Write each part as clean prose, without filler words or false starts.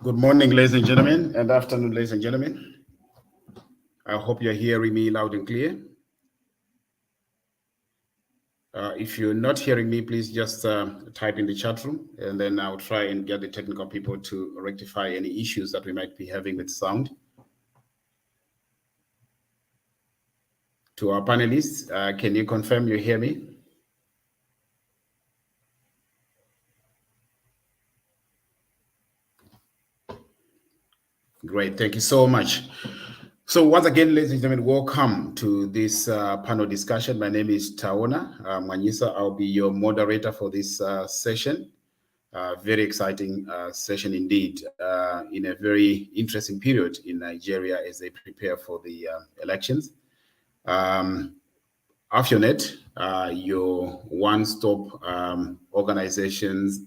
Good morning, ladies and gentlemen, and afternoon, ladies and gentlemen. I hope you're hearing me loud and clear. If you're not hearing me, please just type in the chat room, and then I'll try and get the technical people to rectify any issues that we might be having with sound. To our panelists, can you confirm you hear me? Great, thank you so much. So once again, ladies and gentlemen, welcome to this panel discussion. My name is Taona Mwanyisa. I'll be your moderator for this session. Very exciting session indeed, in a very interesting period in Nigeria as they prepare for the elections. AfioNet, your one-stop organizations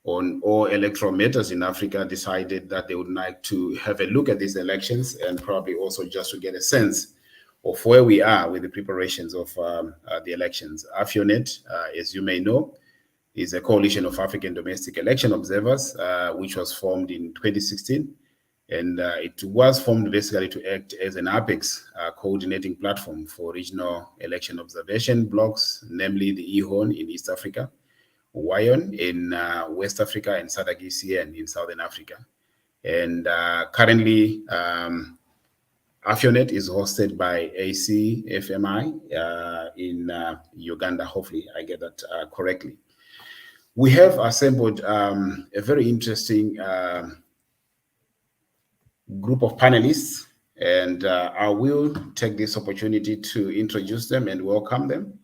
on all electoral matters in Africa, decided that they would like to have a look at these elections and probably also just to get a sense of where we are with the preparations of the elections. AfioNet, as you may know, is a coalition of African domestic election observers, which was formed in 2016. And it was formed basically to act as an apex coordinating platform for regional election observation blocks, namely the EHON in East Africa, WION in West Africa, and SADC-ECN in Southern Africa. And currently, AfioNet is hosted by ACFMI in Uganda. Hopefully, I get that correctly. We have assembled a very interesting group of panelists, and I will take this opportunity to introduce them and welcome them.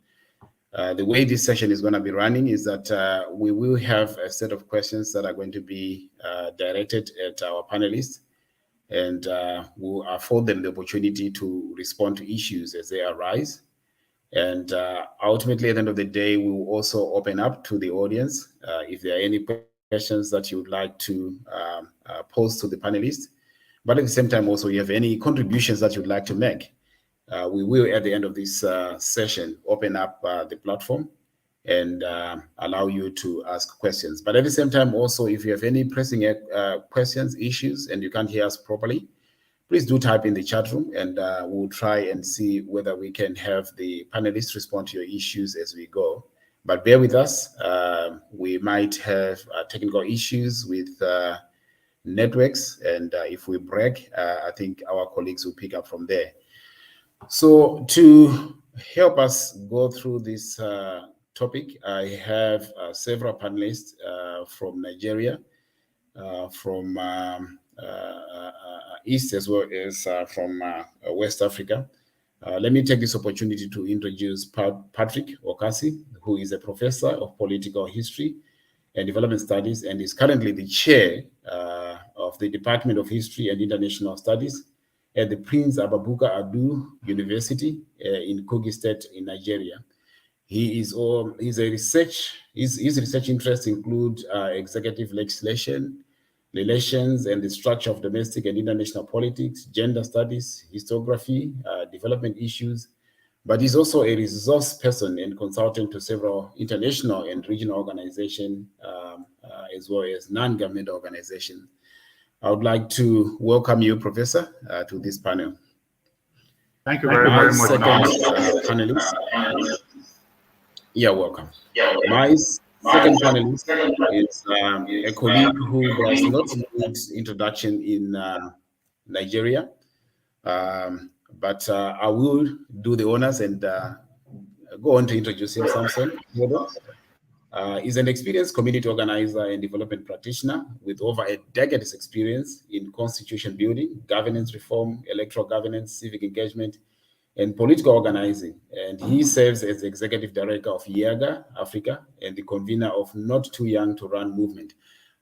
The way this session is going to be running is that we will have a set of questions that are going to be directed at our panelists, and we'll afford them the opportunity to respond to issues as they arise. And ultimately, at the end of the day, we will also open up to the audience if there are any questions that you would like to pose to the panelists. But at the same time, also, you have any contributions that you'd like to make. We will, at the end of this session, open up the platform and allow you to ask questions. But at the same time, also, if you have any pressing questions, issues, and you can't hear us properly, please do type in the chat room, and we'll try and see whether we can have the panelists respond to your issues as we go. But bear with us. We might have technical issues with networks, and if we break, I think our colleagues will pick up from there. So to help us go through this topic, I have several panelists from Nigeria, from East as well as from West Africa. Let me take this opportunity to introduce Patrick Okasi, who is a professor of political history and development studies and is currently the chair of the Department of History and International Studies at the Prince Ababuka Adu University in Kogi State in Nigeria. His research interests include executive legislation, relations and the structure of domestic and international politics, gender studies, historiography, development issues, but he's also a resource person and consultant to several international and regional organizations, as well as non-governmental organizations. I would like to welcome you, Professor, to this panel. Thank you very much. Second panelist. You're welcome. My second panelist is a colleague who does not need introduction in Nigeria, but I will do the honors and go on to introduce him. Samson is an experienced community organizer and development practitioner with over a decade's experience in constitution building, governance reform, electoral governance, civic engagement, and political organizing. And he serves as the executive director of YAGA Africa and the convener of Not Too Young to Run movement.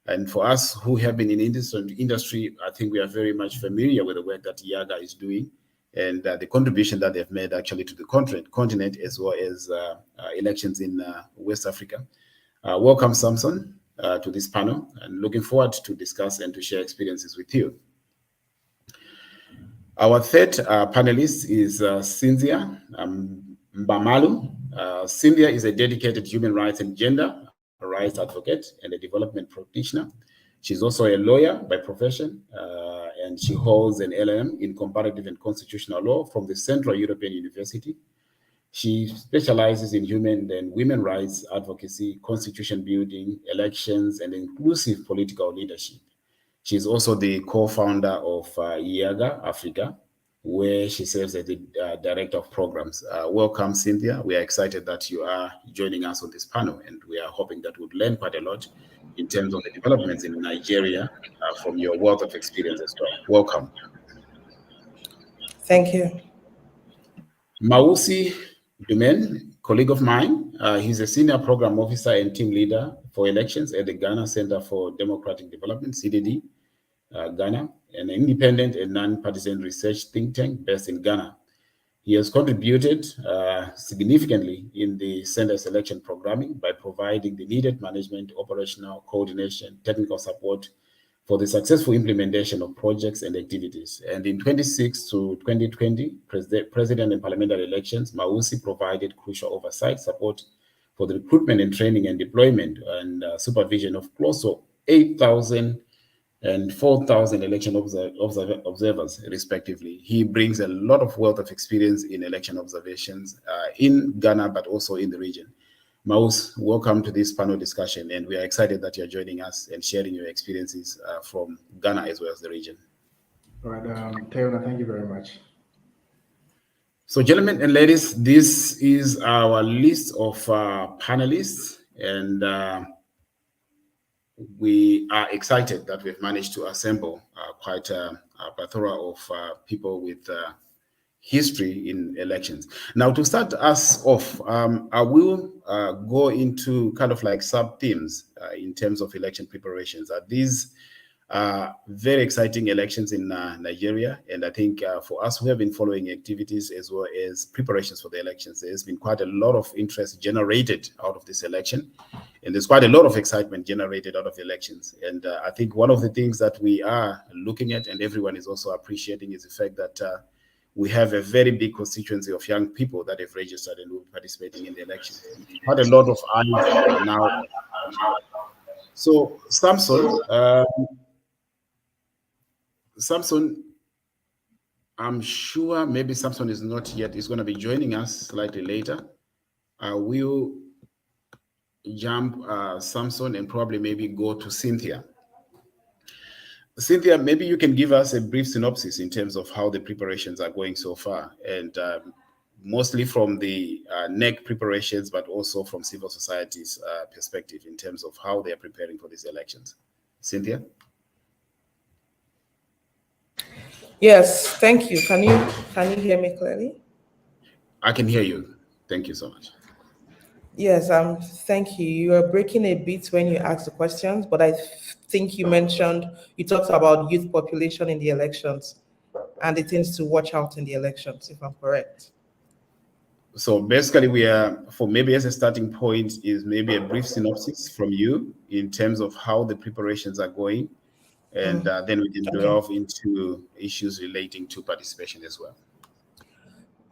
And for us who have been in industry, I think we are very much familiar with the work that YAGA is doing and the contribution that they've made actually to the continent as well as elections in West Africa. Welcome, Samson, to this panel, and looking forward to discuss and to share experiences with you. Our third panelist is Cynthia Mbamalu. Cynthia is a dedicated human rights and gender rights advocate and a development practitioner. She's also a lawyer by profession, and she holds an LLM in comparative and constitutional law from the Central European University. She specializes in human and women rights advocacy, constitution building, elections, and inclusive political leadership. She's also the co-founder of IAGA Africa, where she serves as the director of programs. Welcome, Cynthia. We are excited that you are joining us on this panel, and we are hoping that we'll learn quite a lot in terms of the developments in Nigeria from your wealth of experience as well. Welcome. Thank you. Mausi Dumen, colleague of mine, he's a senior program officer and team leader for elections at the Ghana Center for Democratic Development, CDD, Ghana, an independent and non-partisan research think tank based in Ghana. He has contributed significantly in the center's election programming by providing the needed management, operational coordination, technical support for the successful implementation of projects and activities. And in 2016 to 2020 president and parliamentary elections, Mausi provided crucial oversight support for the recruitment and training and deployment and supervision of close to 8,000 and 4,000 election observers, respectively. He brings a lot of wealth of experience in election observations in Ghana, but also in the region. Maus, welcome to this panel discussion, and we are excited that you're joining us and sharing your experiences from Ghana as well as the region. All right, Teona, thank you very much. So, gentlemen and ladies, this is our list of panelists, and we are excited that we've managed to assemble quite a plethora of people with history in elections. Now, to start us off, I will go into kind of like sub-themes in terms of election preparations. These are very exciting elections in Nigeria, and I think for us who have been following activities as well as preparations for the elections, there's been quite a lot of interest generated out of this election, and there's quite a lot of excitement generated out of the elections. And I think one of the things that we are looking at, and everyone is also appreciating, is the fact that we have a very big constituency of young people that have registered and will be participating in the elections. Quite a lot of eyes now. So, Samson, I'm sure maybe Samson is not yet, is going to be joining us slightly later. I will jump Samson and probably maybe go to Cynthia. Cynthia, maybe you can give us a brief synopsis in terms of how the preparations are going so far, and mostly from the NEC preparations, but also from civil society's perspective in terms of how they are preparing for these elections. Cynthia? Yes, thank you. Can you hear me clearly? I can hear you. Thank you so much. Yes, thank you. You were breaking a bit when you asked the questions, but I think you talked about youth population in the elections and the things to watch out in the elections, if I'm correct. So basically we are, for maybe as a starting point, is maybe a brief synopsis from you in terms of how the preparations are going, and then we can delve into issues relating to participation as well.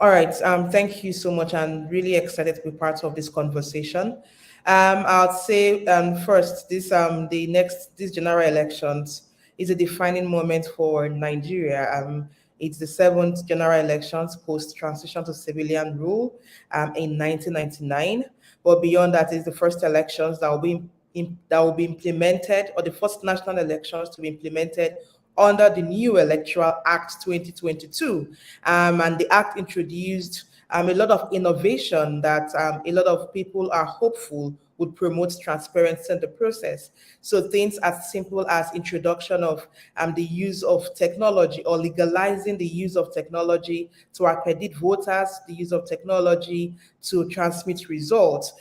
All right. Thank you so much. I'm really excited to be part of this conversation. I'll say first, this general elections is a defining moment for Nigeria. It's the 7th general elections post transition to civilian rule in 1999. But beyond that, is the first elections that will be implemented, or the first national elections to be implemented under the new Electoral Act 2022. And the act introduced a lot of innovation that a lot of people are hopeful would promote transparency in the process. So things as simple as introduction of the use of technology, or legalizing the use of technology to accredit voters, the use of technology to transmit results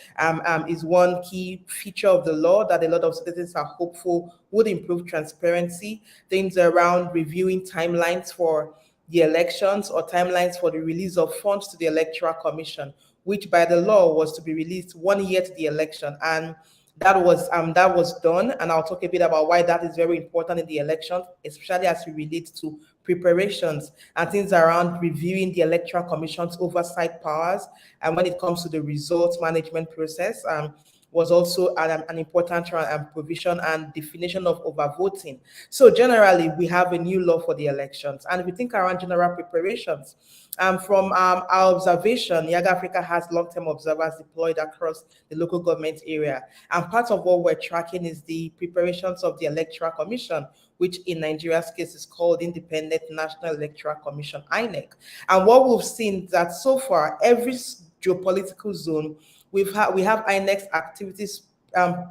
is one key feature of the law that a lot of citizens are hopeful would improve transparency. Things around reviewing timelines for the elections, or timelines for the release of funds to the Electoral Commission, which by the law was to be released 1 year to the election. And that was done. And I'll talk a bit about why that is very important in the election, especially as we relate to preparations and things around reviewing the Electoral Commission's oversight powers. And when it comes to the results management process, was also an important provision and definition of overvoting. So generally, we have a new law for the elections. And if we think around general preparations, from our observation, Young Africa has long-term observers deployed across the local government area. And part of what we're tracking is the preparations of the Electoral Commission, which in Nigeria's case is called Independent National Electoral Commission, INEC. And what we've seen is that so far, every geopolitical zone, we have INEC's activities,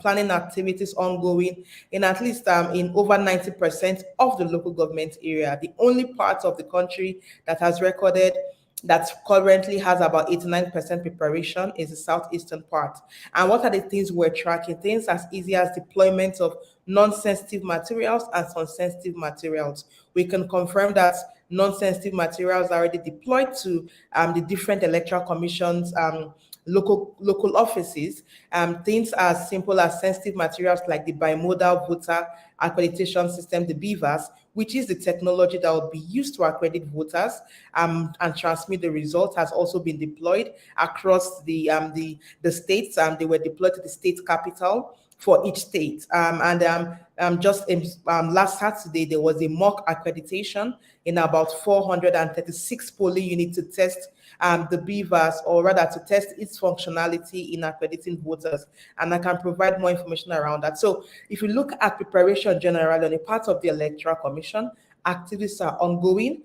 planning activities ongoing in at least in over 90% of the local government area. The only part of the country that has recorded that currently has about 89% preparation is the southeastern part. And what are the things we're tracking? Things as easy as deployment of non-sensitive materials and some sensitive materials. We can confirm that non-sensitive materials are already deployed to the different electoral commissions, local offices, things as simple as sensitive materials like the bimodal voter accreditation system, the BVAS, which is the technology that will be used to accredit voters and transmit the results, has also been deployed across the states. They were deployed to the state capital for each state. Just last Saturday, there was a mock accreditation in about 436 polling units to test the BVAS, or rather to test its functionality in accrediting voters. And I can provide more information around that. So if you look at preparation generally on the part of the Electoral Commission, activities are ongoing.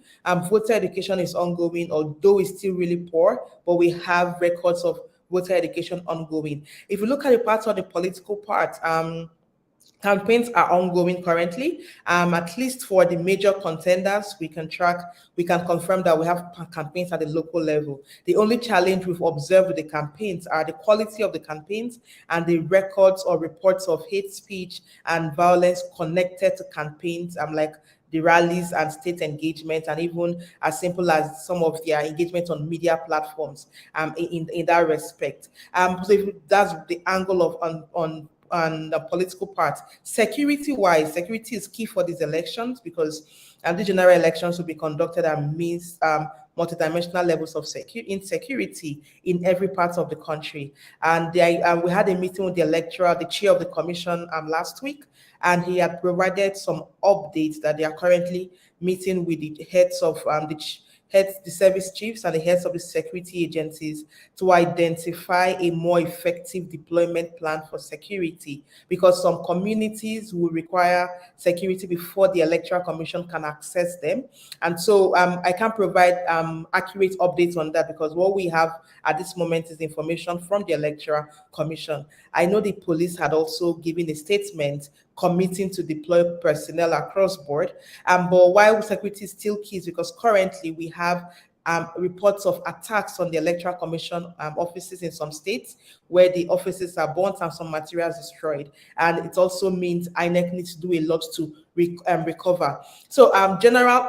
Voter education is ongoing, although it's still really poor, but we have records of voter education ongoing. If you look at the parts of the political part, campaigns are ongoing currently. At least for the major contenders, we can confirm that we have campaigns at the local level. The only challenge we've observed with the campaigns are the quality of the campaigns and the records or reports of hate speech and violence connected to campaigns, like the rallies and state engagement, and even as simple as some of their engagement on media platforms in that respect. So that's the angle of on the political part. Security-wise, security is key for these elections because the general elections will be conducted amidst multidimensional levels of insecurity in every part of the country. And we had a meeting with the chair of the commission last week, and he had provided some updates that they are currently meeting with the heads of the service chiefs and the heads of the security agencies to identify a more effective deployment plan for security, because some communities will require security before the Electoral Commission can access them. And so I can't provide accurate updates on that, because what we have at this moment is information from the Electoral Commission. I know the police had also given a statement committing to deploy personnel across board. But while security is still key, because currently we have reports of attacks on the Electoral Commission offices in some states where the offices are burnt and some materials destroyed. And it also means INEC needs to do a lot to recover. So general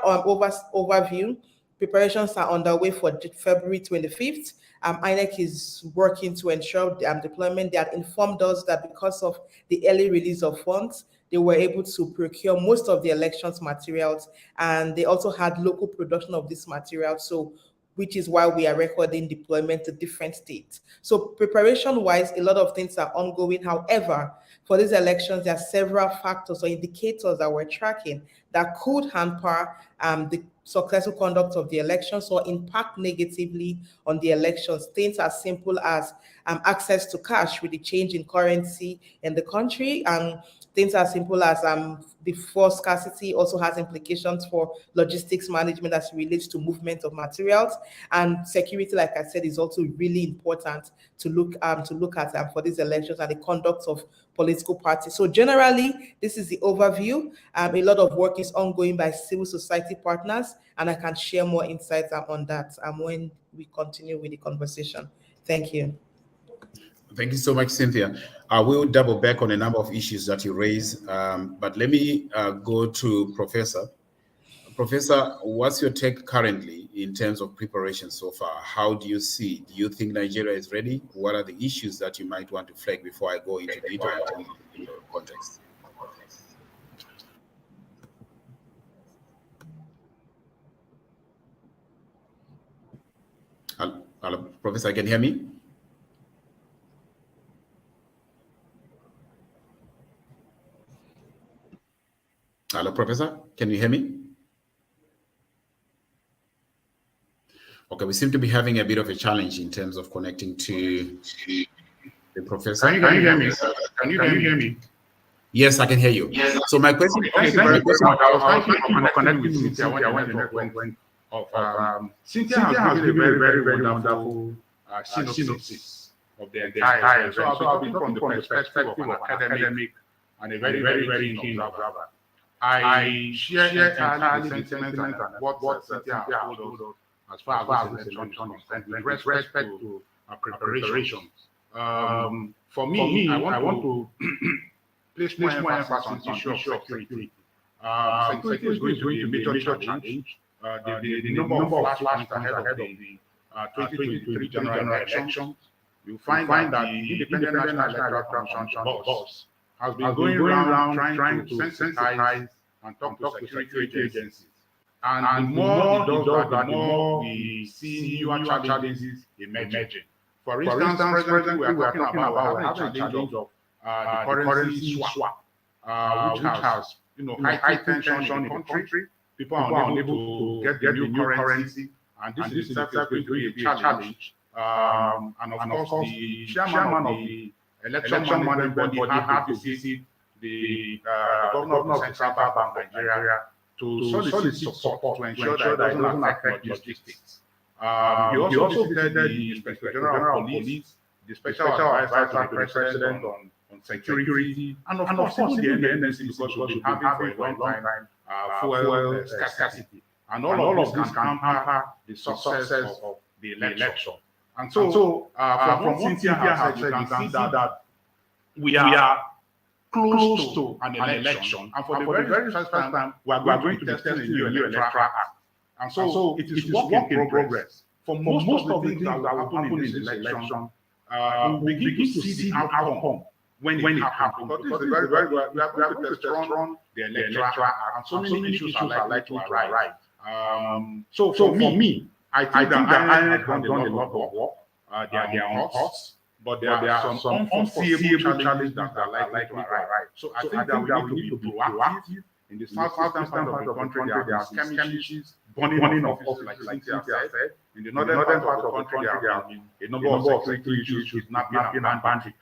overview, preparations are underway for February 25th. INEC is working to ensure deployment. They had informed us that because of the early release of funds, they were able to procure most of the elections materials, and they also had local production of this material. So, which is why we are recording deployment to different states. So preparation-wise, a lot of things are ongoing. However, for these elections, there are several factors or indicators that we're tracking that could hamper the successful conduct of the elections or impact negatively on the elections. Things as simple as access to cash with the change in currency in the country, and things as simple as the force scarcity also has implications for logistics management as it relates to movement of materials. And security, like I said, is also really important to look at for these elections and the conduct of political parties. So generally, this is the overview. A lot of work is ongoing by civil society partners, and I can share more insights on that when we continue with the conversation. Thank you. Thank you so much, Cynthia. I will double back on a number of issues that you raised, but let me go to Professor. Professor, what's your take currently in terms of preparation so far? How do you see? Do you think Nigeria is ready? What are the issues that you might want to flag before I go into detail in your context? Hello, Professor, can you hear me? Hello, Professor. Can you hear me? Okay, we seem to be having a bit of a challenge in terms of connecting to the professor. Can you hear me? Can you hear me? Yes, I can hear you. Yes. So my question. Okay, thank you very much. I was thanking you for connecting with Cynthia when the network went off. Cynthia has given a very wonderful synopsis of the entire event. So I'll be talking from the perspective of an academic and a very keen observer. I share entirely the sentiment and what Cynthia has told us as far as this election is concerned with respect to preparations. For me, I want to place more emphasis on the issue of security. Security is going to be a major challenge. The number of flashpoints ahead of the 2023 general election, you find that the Independent National Electoral Commission boss has been going around trying to sensitize and talk to security agencies. And the more it does that, the more we see newer challenges emerging. For instance, presently we are talking about having a challenge of the currency swap, which has high tension in the country. People are unable to get the new currency, and this is going to be a challenge. And of course, the chairman of the election management body had to visit the governor of the Central Bank of Nigeria to solicit support to ensure that it doesn't affect logistics. He also visited the Inspector General of Police, the Special Advisor to the President on security, and of course even the NNC, because we've been having for a long time fuel scarcity. And all of this can hamper the success of the election. And so from what Cynthia has said, you can see that we are close to an election, and for the very first time, we are going to be testing a new electoral act. And so it is work in progress. For most of the things that will happen in this election, we begin to see the outcome when it happens. Because this is very, we are going to test run the electoral act, and so many issues are likely to arise. So for me, I think that INEC has done a lot of work. They are on course, but there are some unforeseeable challenges that are likely to arise. So I think that we need to be proactive. In the southeastern part of the country, there are skirmishes, burning of office, like Cynthia said. In the northern part of the country, there have been a number of security issues, kidnapping and banditry.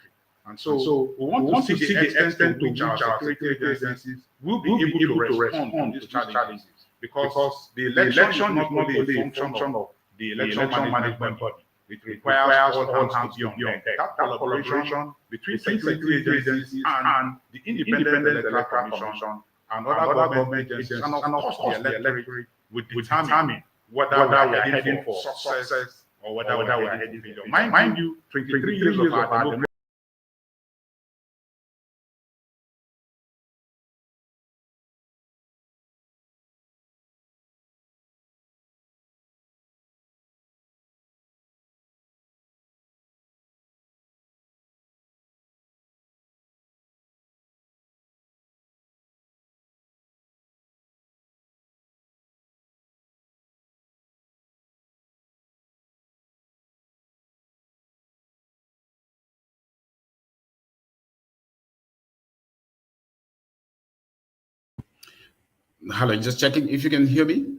And so we want to see the extent to which our security agencies will be able to respond to these challenges. Because the election is not only a function of the election management body. It requires all hands to be on deck. That collaboration between security agencies and the Independent Electoral Commission and other government agencies, and of course the electorate, would determine whether we are heading for success or whether we are heading for failure. Mind you, 23 years of our democracy. Hello, just checking if you can hear me.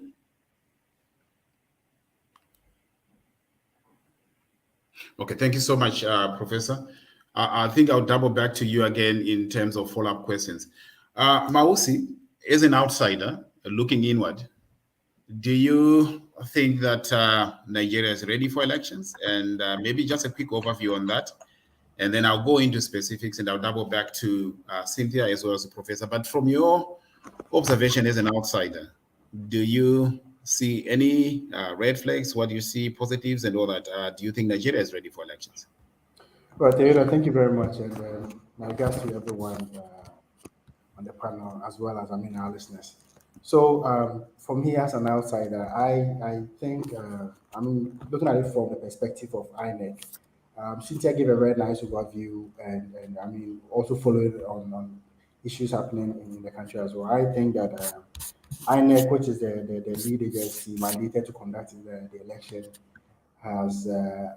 Okay, thank you so much, Professor. I think I'll double back to you again in terms of follow-up questions. Mausi, as an outsider looking inward, do you think that Nigeria is ready for elections? And maybe just a quick overview on that. And then I'll go into specifics and I'll double back to Cynthia as well as the professor. But from your observation as an outsider, do you see any red flags? What do you see, positives and all that? Do you think Nigeria is ready for elections? Well, Taylor, thank you very much. And my regards to everyone on the panel, as well as, our listeners. So for me as an outsider, I think, looking at it from the perspective of INEC, Cynthia gave a very nice overview and also followed on issues happening in the country as well. I think that INEC, which is the lead agency mandated to conduct the election, has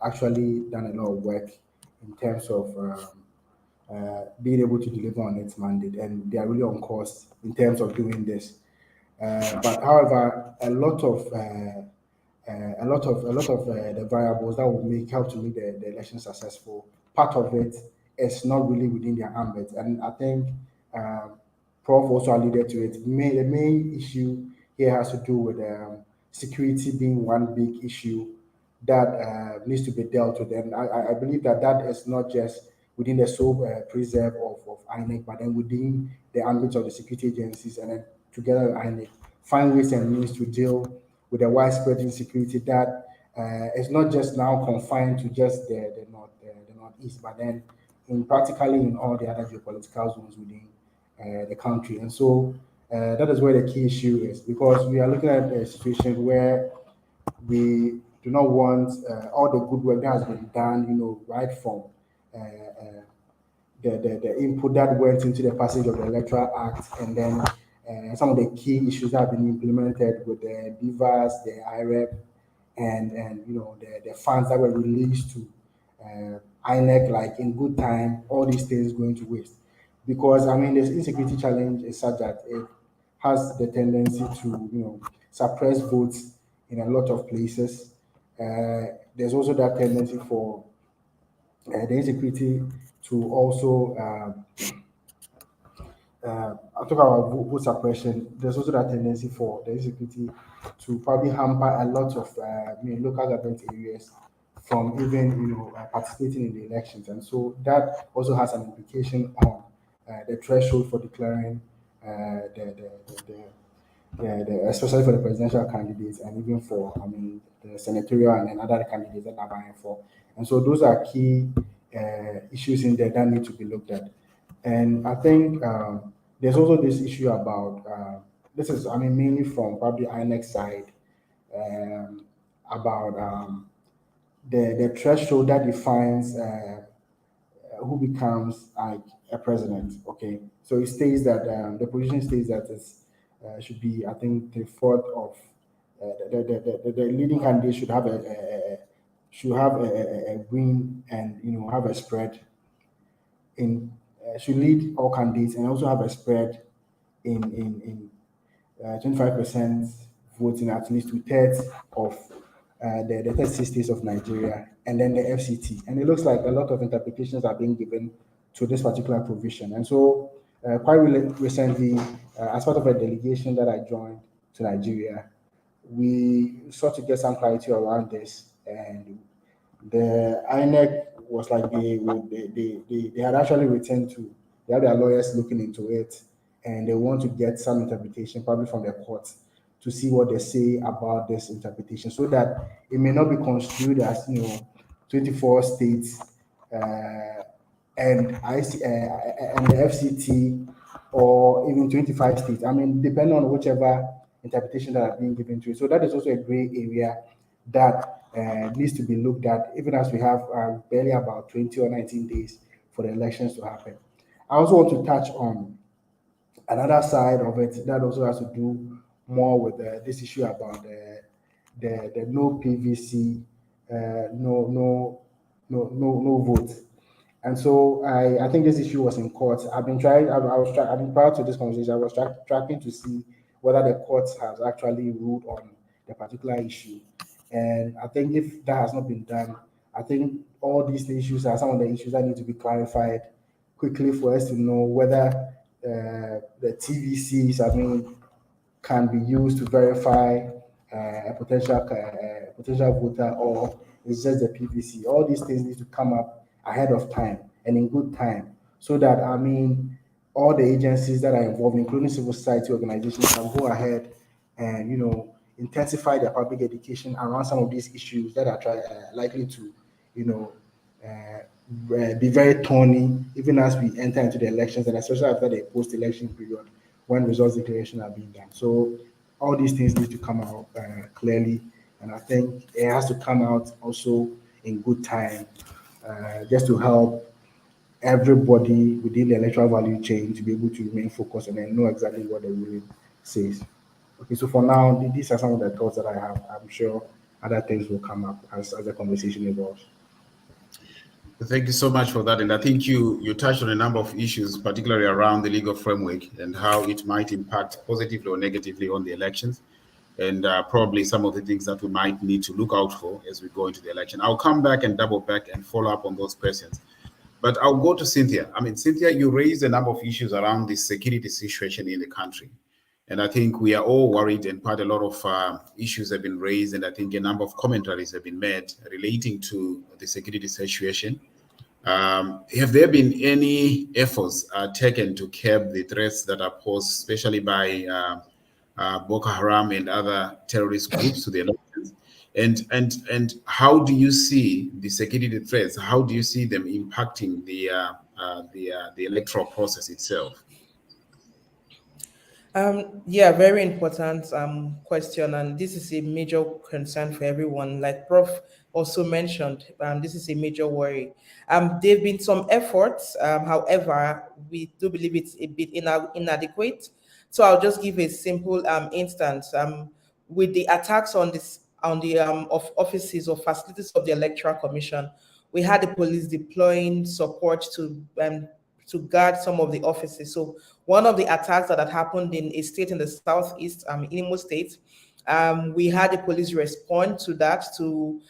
actually done a lot of work in terms of being able to deliver on its mandate, and they are really on course in terms of doing this. But however, a lot of the variables that will help to make the election successful. Part of it is not really within their ambit, and I think Prof also alluded to it. The main issue here has to do with security being one big issue that needs to be dealt with. And I believe that that is not just within the sole preserve of INEC, but then within the ambit of the security agencies, and then together with INEC, find ways and means to deal with the widespread insecurity that is not just now confined to just the northeast, but then practically in all the other geopolitical zones within the country. And so that is where the key issue is, because we are looking at a situation where we do not want all the good work that has been done, right from the input that went into the passage of the Electoral Act, and then some of the key issues that have been implemented with the BVAS, the IREP, and the funds that were released to INEC, like in good time, all these things going to waste. Because I mean, this insecurity challenge is such that it has the tendency to suppress votes in a lot of places. There's also that tendency for the insecurity to also I'll talk about vote suppression. There's also that tendency for the insecurity to probably hamper a lot of local government areas from even participating in the elections, and so that also has an implication on the threshold for declaring especially for the presidential candidates, and even for the senatorial and other candidates that are vying for. And so those are key issues in there that need to be looked at. And I think there's also this issue about this is mainly from probably INEC side about the threshold that defines who becomes like a president. Okay, so it states that the position states that it should be, I think, the fourth of the leading candidate should have a win, and have a spread in should lead all candidates and also have a spread in 25% voting at least 2/3 of the 36 states of Nigeria, and then the FCT. And it looks like a lot of interpretations are being given to this particular provision. And so quite recently, as part of a delegation that I joined to Nigeria, we sought to get some clarity around this. And the INEC was like they had actually returned to, they have their lawyers looking into it, and they want to get some interpretation, probably from the courts, to see what they say about this interpretation, so that it may not be construed as 24 states and the FCT, or even 25 states. Depending on whichever interpretation that are being given to it. So that is also a gray area that needs to be looked at, even as we have barely about 20 or 19 days for the elections to happen. I also want to touch on another side of it that also has to do more with this issue about the no PVC, no vote. And so I think this issue was in court. I've been prior to this conversation, I was tracking to see whether the courts has actually ruled on the particular issue. And I think if that has not been done, I think all these issues are some of the issues that need to be clarified quickly for us to know whether the TVCs, can be used to verify a potential voter, or it's just the PVC. All these things need to come up ahead of time and in good time, so that all the agencies that are involved, including civil society organizations, can go ahead and intensify their public education around some of these issues that are likely to be very thorny, even as we enter into the elections, and especially after the post-election period when results declaration are being done. So all these things need to come out clearly, and I think it has to come out also in good time, just to help everybody within the electoral value chain to be able to remain focused and then know exactly what the ruling says. Okay, so for now, these are some of the thoughts that I have. I'm sure other things will come up as the conversation evolves. Thank you so much for that. And I think you touched on a number of issues, particularly around the legal framework and how it might impact positively or negatively on the elections, and probably some of the things that we might need to look out for as we go into the election. I'll come back and double back and follow up on those questions. But I'll go to Cynthia. I mean, Cynthia, you raised a number of issues around the security situation in the country. And I think we are all worried, and quite a lot of issues have been raised. And I think a number of commentaries have been made relating to the security situation. Have there been any efforts taken to curb the threats that are posed, especially by Boko Haram and other terrorist groups to the elections? And how do you see the security threats? How do you see them impacting the electoral process itself? Yeah, very important question, and this is a major concern for everyone. Like Prof also mentioned, this is a major worry. There have been some efforts, however, we do believe it's a bit inadequate. So I'll just give a simple instance. With the attacks on the of offices or facilities of the Electoral Commission, we had the police deploying support to guard some of the offices. So one of the attacks that had happened in a state in the southeast, Imo State, we had the police respond to that to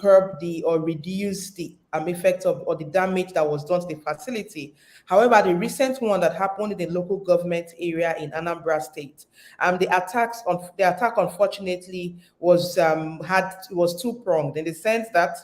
curb or reduce the effect of or the damage that was done to the facility. However, the recent one that happened in the local government area in Anambra State, the attack unfortunately was two-pronged in the sense that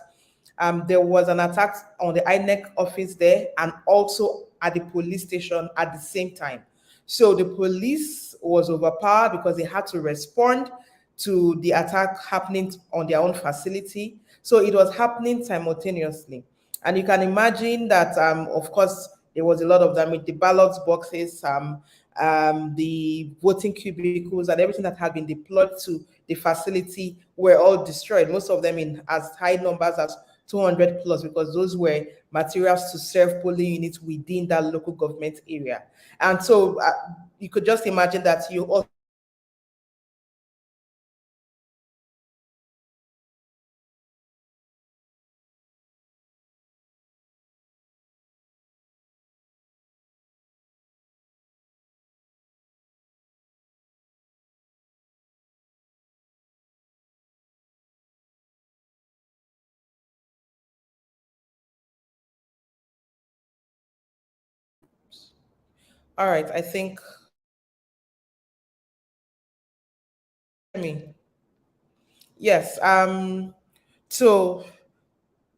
there was an attack on the INEC office there and also at the police station at the same time. So the police was overpowered because they had to respond to the attack happening on their own facility. So it was happening simultaneously. And you can imagine that, of course, there was a lot of damage. The ballot boxes, the voting cubicles, and everything that had been deployed to the facility were all destroyed, most of them in as high numbers as 200 plus, because those were materials to serve polling units within that local government area. And so you could just imagine that you also all right, I think me. Yes. So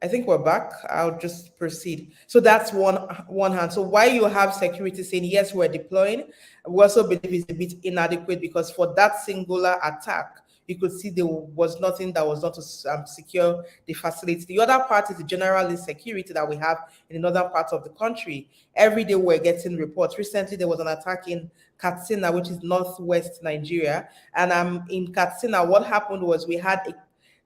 I think we're back. I'll just proceed. So that's one hand. So why you have security saying yes, we're deploying, we also believe it's a bit inadequate because for that singular attack, you could see there was nothing that was done to secure the facility. The other part is the general insecurity that we have in the northern part of the country. Every day we're getting reports. Recently, there was an attack in Katsina, which is northwest Nigeria. And in Katsina, what happened was we had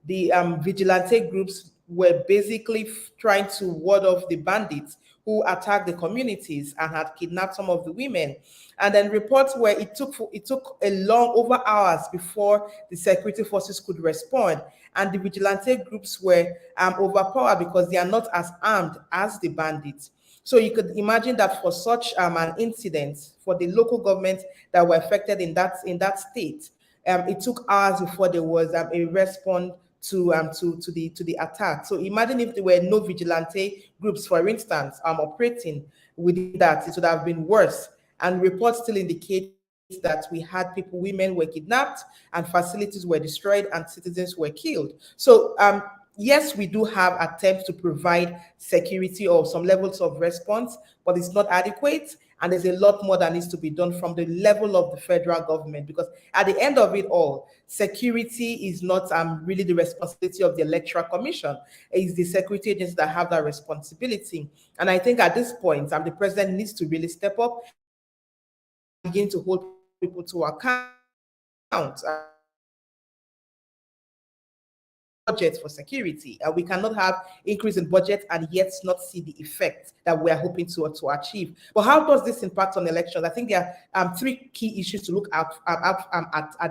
the vigilante groups were basically trying to ward off the bandits who attacked the communities and had kidnapped some of the women. And then reports where it took a long over hours before the security forces could respond. And the vigilante groups were overpowered because they are not as armed as the bandits. So you could imagine that for such an incident, for the local government that were affected in that state, it took hours before there was a response to the attack. So imagine if there were no vigilante groups, for instance, operating within that, it would have been worse. And reports still indicate that we had women were kidnapped and facilities were destroyed and citizens were killed. So yes, we do have attempts to provide security or some levels of response, but it's not adequate. And there's a lot more that needs to be done from the level of the federal government, because at the end of it all, security is not really the responsibility of the Electoral Commission. It's the security agencies that have that responsibility. And I think at this point, the president needs to really step up, begin to hold people to account. Budget for security. We cannot have increase in budget and yet not see the effect that we are hoping to achieve. But how does this impact on elections? I think there are three key issues to look at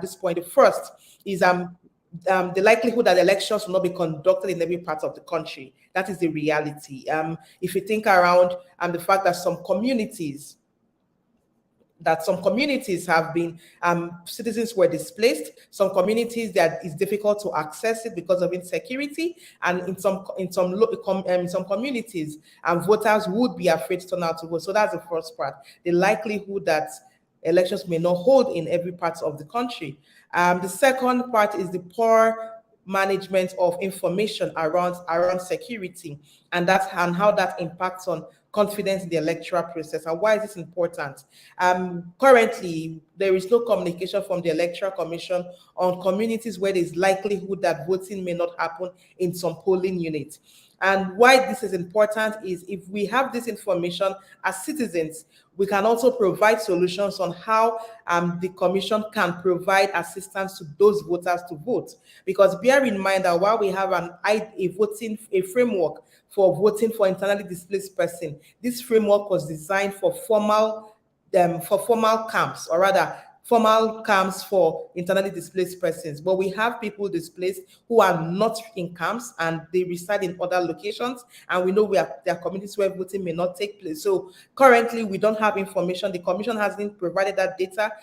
this point. The first is the likelihood that elections will not be conducted in every part of the country. That is the reality. If you think around the fact that some communities have been citizens were displaced. Some communities that it's difficult to access it because of insecurity, and in some communities, voters would be afraid to turn out to vote. So that's the first part. The likelihood that elections may not hold in every part of the country. The second part is the poor management of information around security, and how that impacts on confidence in the electoral process. And why is this important? Currently, there is no communication from the Electoral Commission on communities where there's likelihood that voting may not happen in some polling units. And why this is important is if we have this information as citizens, we can also provide solutions on how the commission can provide assistance to those voters to vote. Because bear in mind that while we have a framework for voting for internally displaced person, this framework was designed for formal camps, or rather formal camps for internally displaced persons. But we have people displaced who are not in camps and they reside in other locations, and we know there are communities where voting may not take place. So currently we don't have information. The commission hasn't provided that data.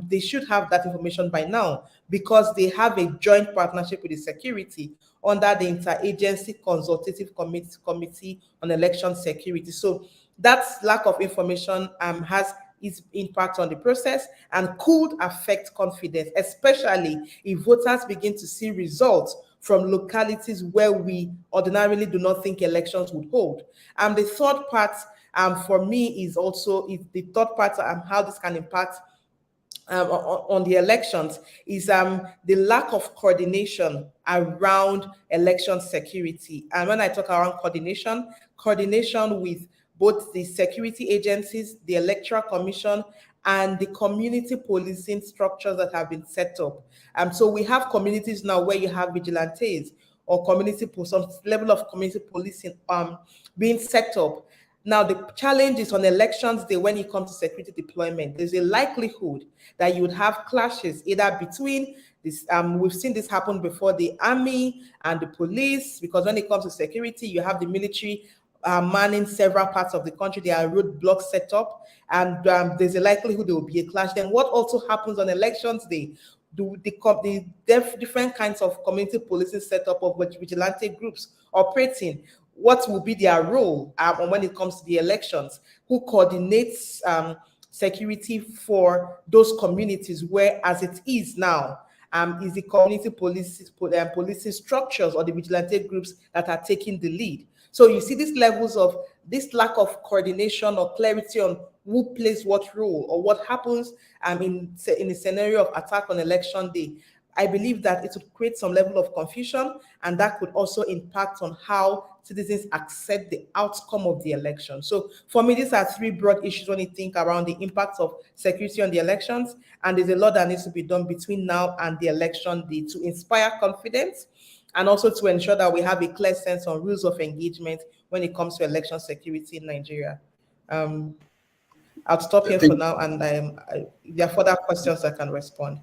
They should have that information by now, because they have a joint partnership with the security under the Interagency Consultative Committee on Election Security. So that lack of information has its impact on the process and could affect confidence, especially if voters begin to see results from localities where we ordinarily do not think elections would hold. The third part for me is how this can impact on the elections is the lack of coordination around election security. And when I talk around coordination with both the security agencies, the Electoral Commission, and the community policing structures that have been set up. So we have communities now where you have vigilantes or some level of community policing being set up. Now, the challenge is on elections day when it comes to security deployment. There's a likelihood that you would have clashes either between this, we've seen this happen before, the army and the police, because when it comes to security, you have the military manning several parts of the country. There are roadblocks set up, and there's a likelihood there will be a clash. Then what also happens on elections day? The different kinds of community policing setup of vigilante groups operating, what will be their role when it comes to the elections? Who coordinates security for those communities where, as it is now, is the community policing structures or the vigilante groups that are taking the lead? So you see these levels of this lack of coordination or clarity on who plays what role or what happens in a scenario of attack on election day. I believe that it would create some level of confusion, and that could also impact on how citizens accept the outcome of the election. So for me, these are three broad issues when you think around the impact of security on the elections, and there's a lot that needs to be done between now and the election day to inspire confidence, and also to ensure that we have a clear sense on rules of engagement when it comes to election security in Nigeria. I'll stop here for now, and if there are further questions, I can respond.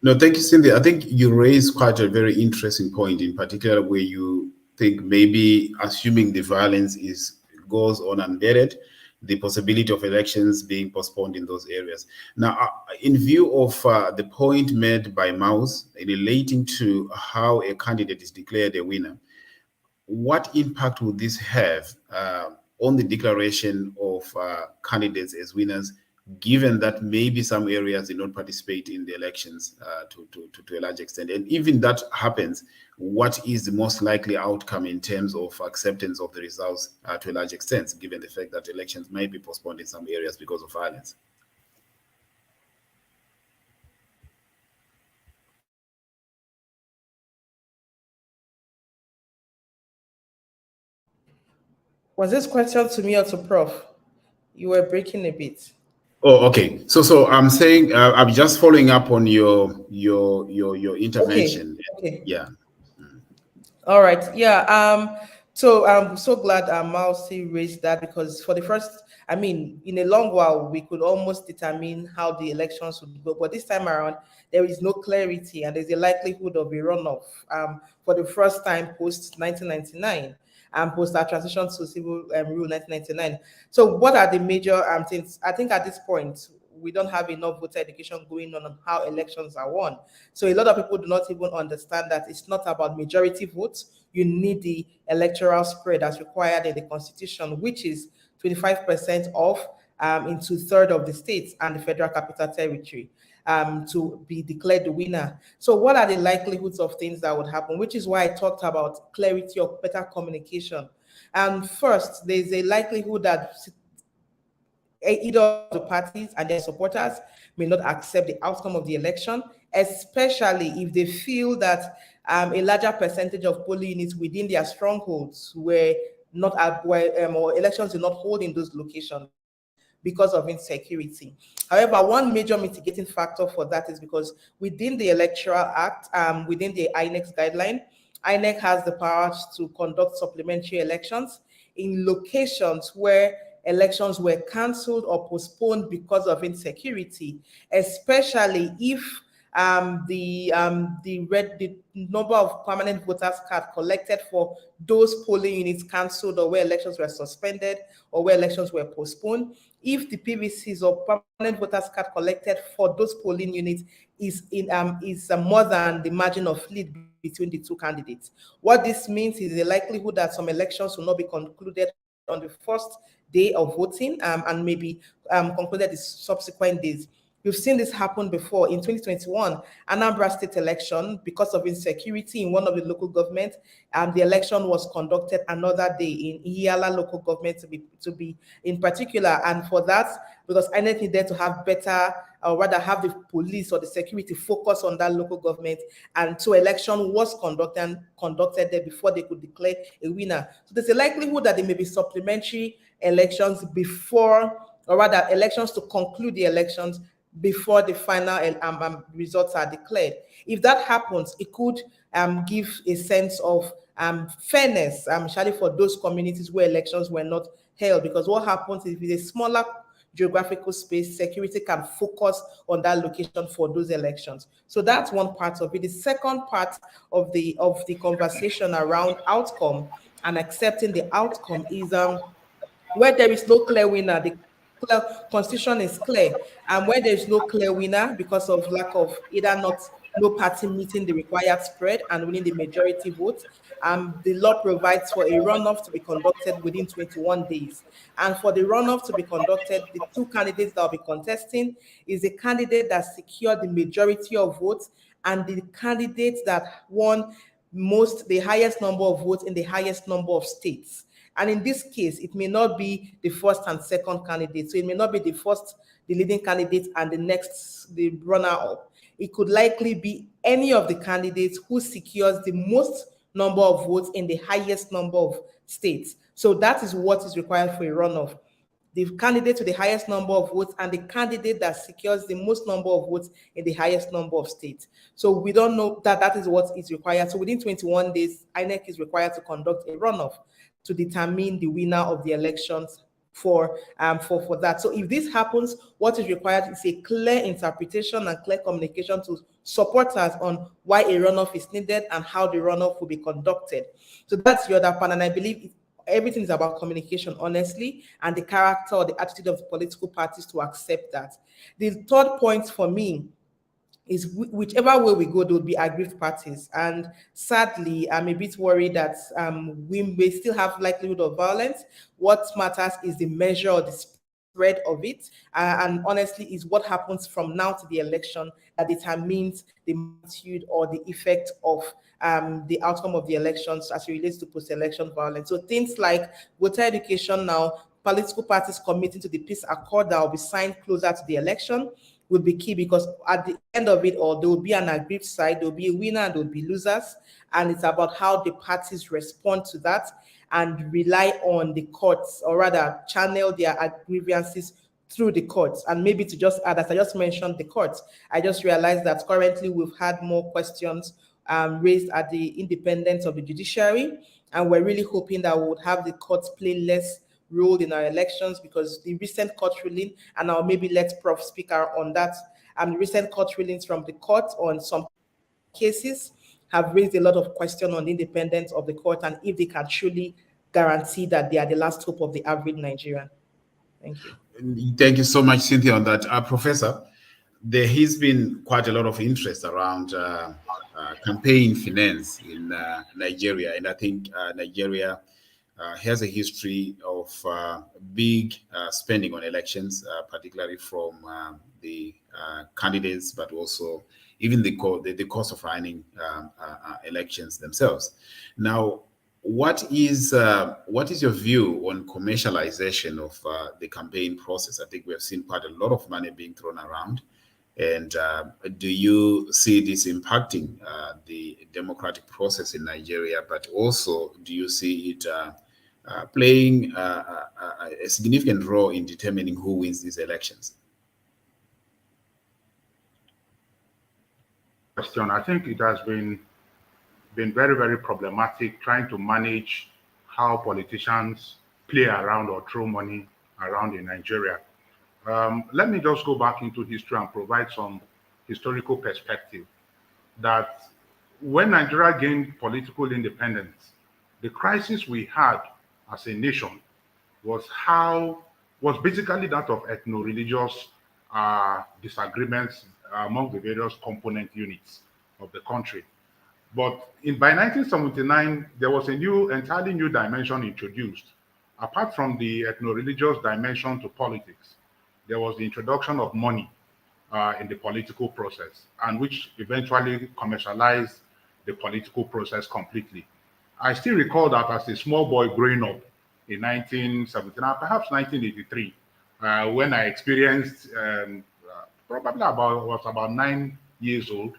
No, thank you, Cynthia. I think you raised quite a very interesting point, in particular where you think maybe assuming the violence goes on unvetted, the possibility of elections being postponed in those areas. Now, in view of the point made by Maus relating to how a candidate is declared a winner, what impact would this have on the declaration of candidates as winners, given that maybe some areas did not participate in the elections to a large extent? And even that happens, what is the most likely outcome in terms of acceptance of the results to a large extent, given the fact that elections may be postponed in some areas because of violence? Was this question to me or to Prof? You were breaking a bit. Oh, okay. So I'm saying I'm just following up on your intervention. Okay. Yeah. All right. Yeah. So I'm so glad Mausi raised that, because for the first, in a long while, we could almost determine how the elections would go. But this time around, there is no clarity, and there's a likelihood of a runoff for the first time post 1999. post our transition to civil rule 1999. So what are the major things? I think at this point, we don't have enough voter education going on how elections are won. So a lot of people do not even understand that it's not about majority votes. You need the electoral spread as required in the Constitution, which is 25% of in 2/3 of the states and the Federal Capital Territory to be declared the winner. So what are the likelihoods of things that would happen, which is why I talked about clarity of better communication. First, there's a likelihood that either of the parties and their supporters may not accept the outcome of the election, especially if they feel that a larger percentage of polling units within their strongholds were not or elections did not hold in those locations because of insecurity. However, one major mitigating factor for that is because within the Electoral Act, within the INEC's guideline, INEC has the power to conduct supplementary elections in locations where elections were cancelled or postponed because of insecurity, especially if the number of permanent voters card collected for those polling units cancelled or where elections were suspended or where elections were postponed. If the PVCs or permanent voters card collected for those polling units is more than the margin of lead between the two candidates. What this means is the likelihood that some elections will not be concluded on the first day of voting and maybe concluded the subsequent days. We've seen this happen before. In 2021, Anambra State election, because of insecurity in one of the local governments, the election was conducted another day in Ihiala local government to be in particular. And for that, because INEC needed to have better, or rather have the police or the security focus on that local government. And so election was conducted there before they could declare a winner. So there's a likelihood that there may be supplementary elections before, or rather elections to conclude the elections before the final results are declared. If that happens, it could give a sense of fairness, especially for those communities where elections were not held, because what happens if it's a smaller geographical space, security can focus on that location for those elections. So that's one part of it. The second part of the conversation around outcome and accepting the outcome is where there is no clear winner, the constitution is clear, and where there is no clear winner because of lack of either no party meeting the required spread and winning the majority vote, the law provides for a runoff to be conducted within 21 days. And for the runoff to be conducted, the two candidates that will be contesting is a candidate that secured the majority of votes and the candidate that won the highest number of votes in the highest number of states. And in this case, it may not be the first and second candidate. So it may not be the leading candidate and the runner-up. It could likely be any of the candidates who secures the most number of votes in the highest number of states. So that is what is required for a runoff. The candidate with the highest number of votes and the candidate that secures the most number of votes in the highest number of states. So we don't know that is what is required. So within 21 days, INEC is required to conduct a runoff to determine the winner of the elections for that. So if this happens, what is required is a clear interpretation and clear communication to supporters on why a runoff is needed and how the runoff will be conducted. So that's the other part, and I believe everything is about communication, honestly, and the character or the attitude of the political parties to accept that. The third point for me is whichever way we go, there will be aggrieved parties. And sadly, I'm a bit worried that we may still have likelihood of violence. What matters is the measure or the spread of it. And honestly, is what happens from now to the election that determines the magnitude or the effect of the outcome of the elections as it relates to post-election violence. So things like voter education now, political parties committing to the peace accord that will be signed closer to the election will be key, because at the end of it all, there will be an aggrieved side, there will be a winner and there will be losers. And it's about how the parties respond to that and rely on the courts, or rather channel their grievances through the courts. And maybe to just add, as I just mentioned the courts, I just realized that currently we've had more questions raised at the independence of the judiciary. And we're really hoping that we would have the courts play less role in our elections, because the recent court ruling, and I'll maybe let Prof speak on that, the recent court rulings from the court on some cases have raised a lot of question on the independence of the court and if they can truly guarantee that they are the last hope of the average Nigerian? Thank you. Thank you so much, Cynthia, on that. Professor, there has been quite a lot of interest around campaign finance in Nigeria, and I think Nigeria has a history of big spending on elections, particularly from the candidates, but also even the cost of running elections themselves. Now, what is your view on commercialization of the campaign process? I think we have seen quite a lot of money being thrown around. And do you see this impacting the democratic process in Nigeria? But also, do you see it playing a significant role in determining who wins these elections? Question. I think it has been very, very problematic trying to manage how politicians play around or throw money around in Nigeria. Let me just go back into history and provide some historical perspective that when Nigeria gained political independence, the crisis we had as a nation was basically that of ethno-religious disagreements among the various component units of the country. But by 1979, there was a entirely new dimension introduced. Apart from the ethno-religious dimension to politics, there was the introduction of money in the political process, and which eventually commercialized the political process completely. I still recall that as a small boy growing up in 1979, perhaps 1983, when I experienced probably was about 9 years old,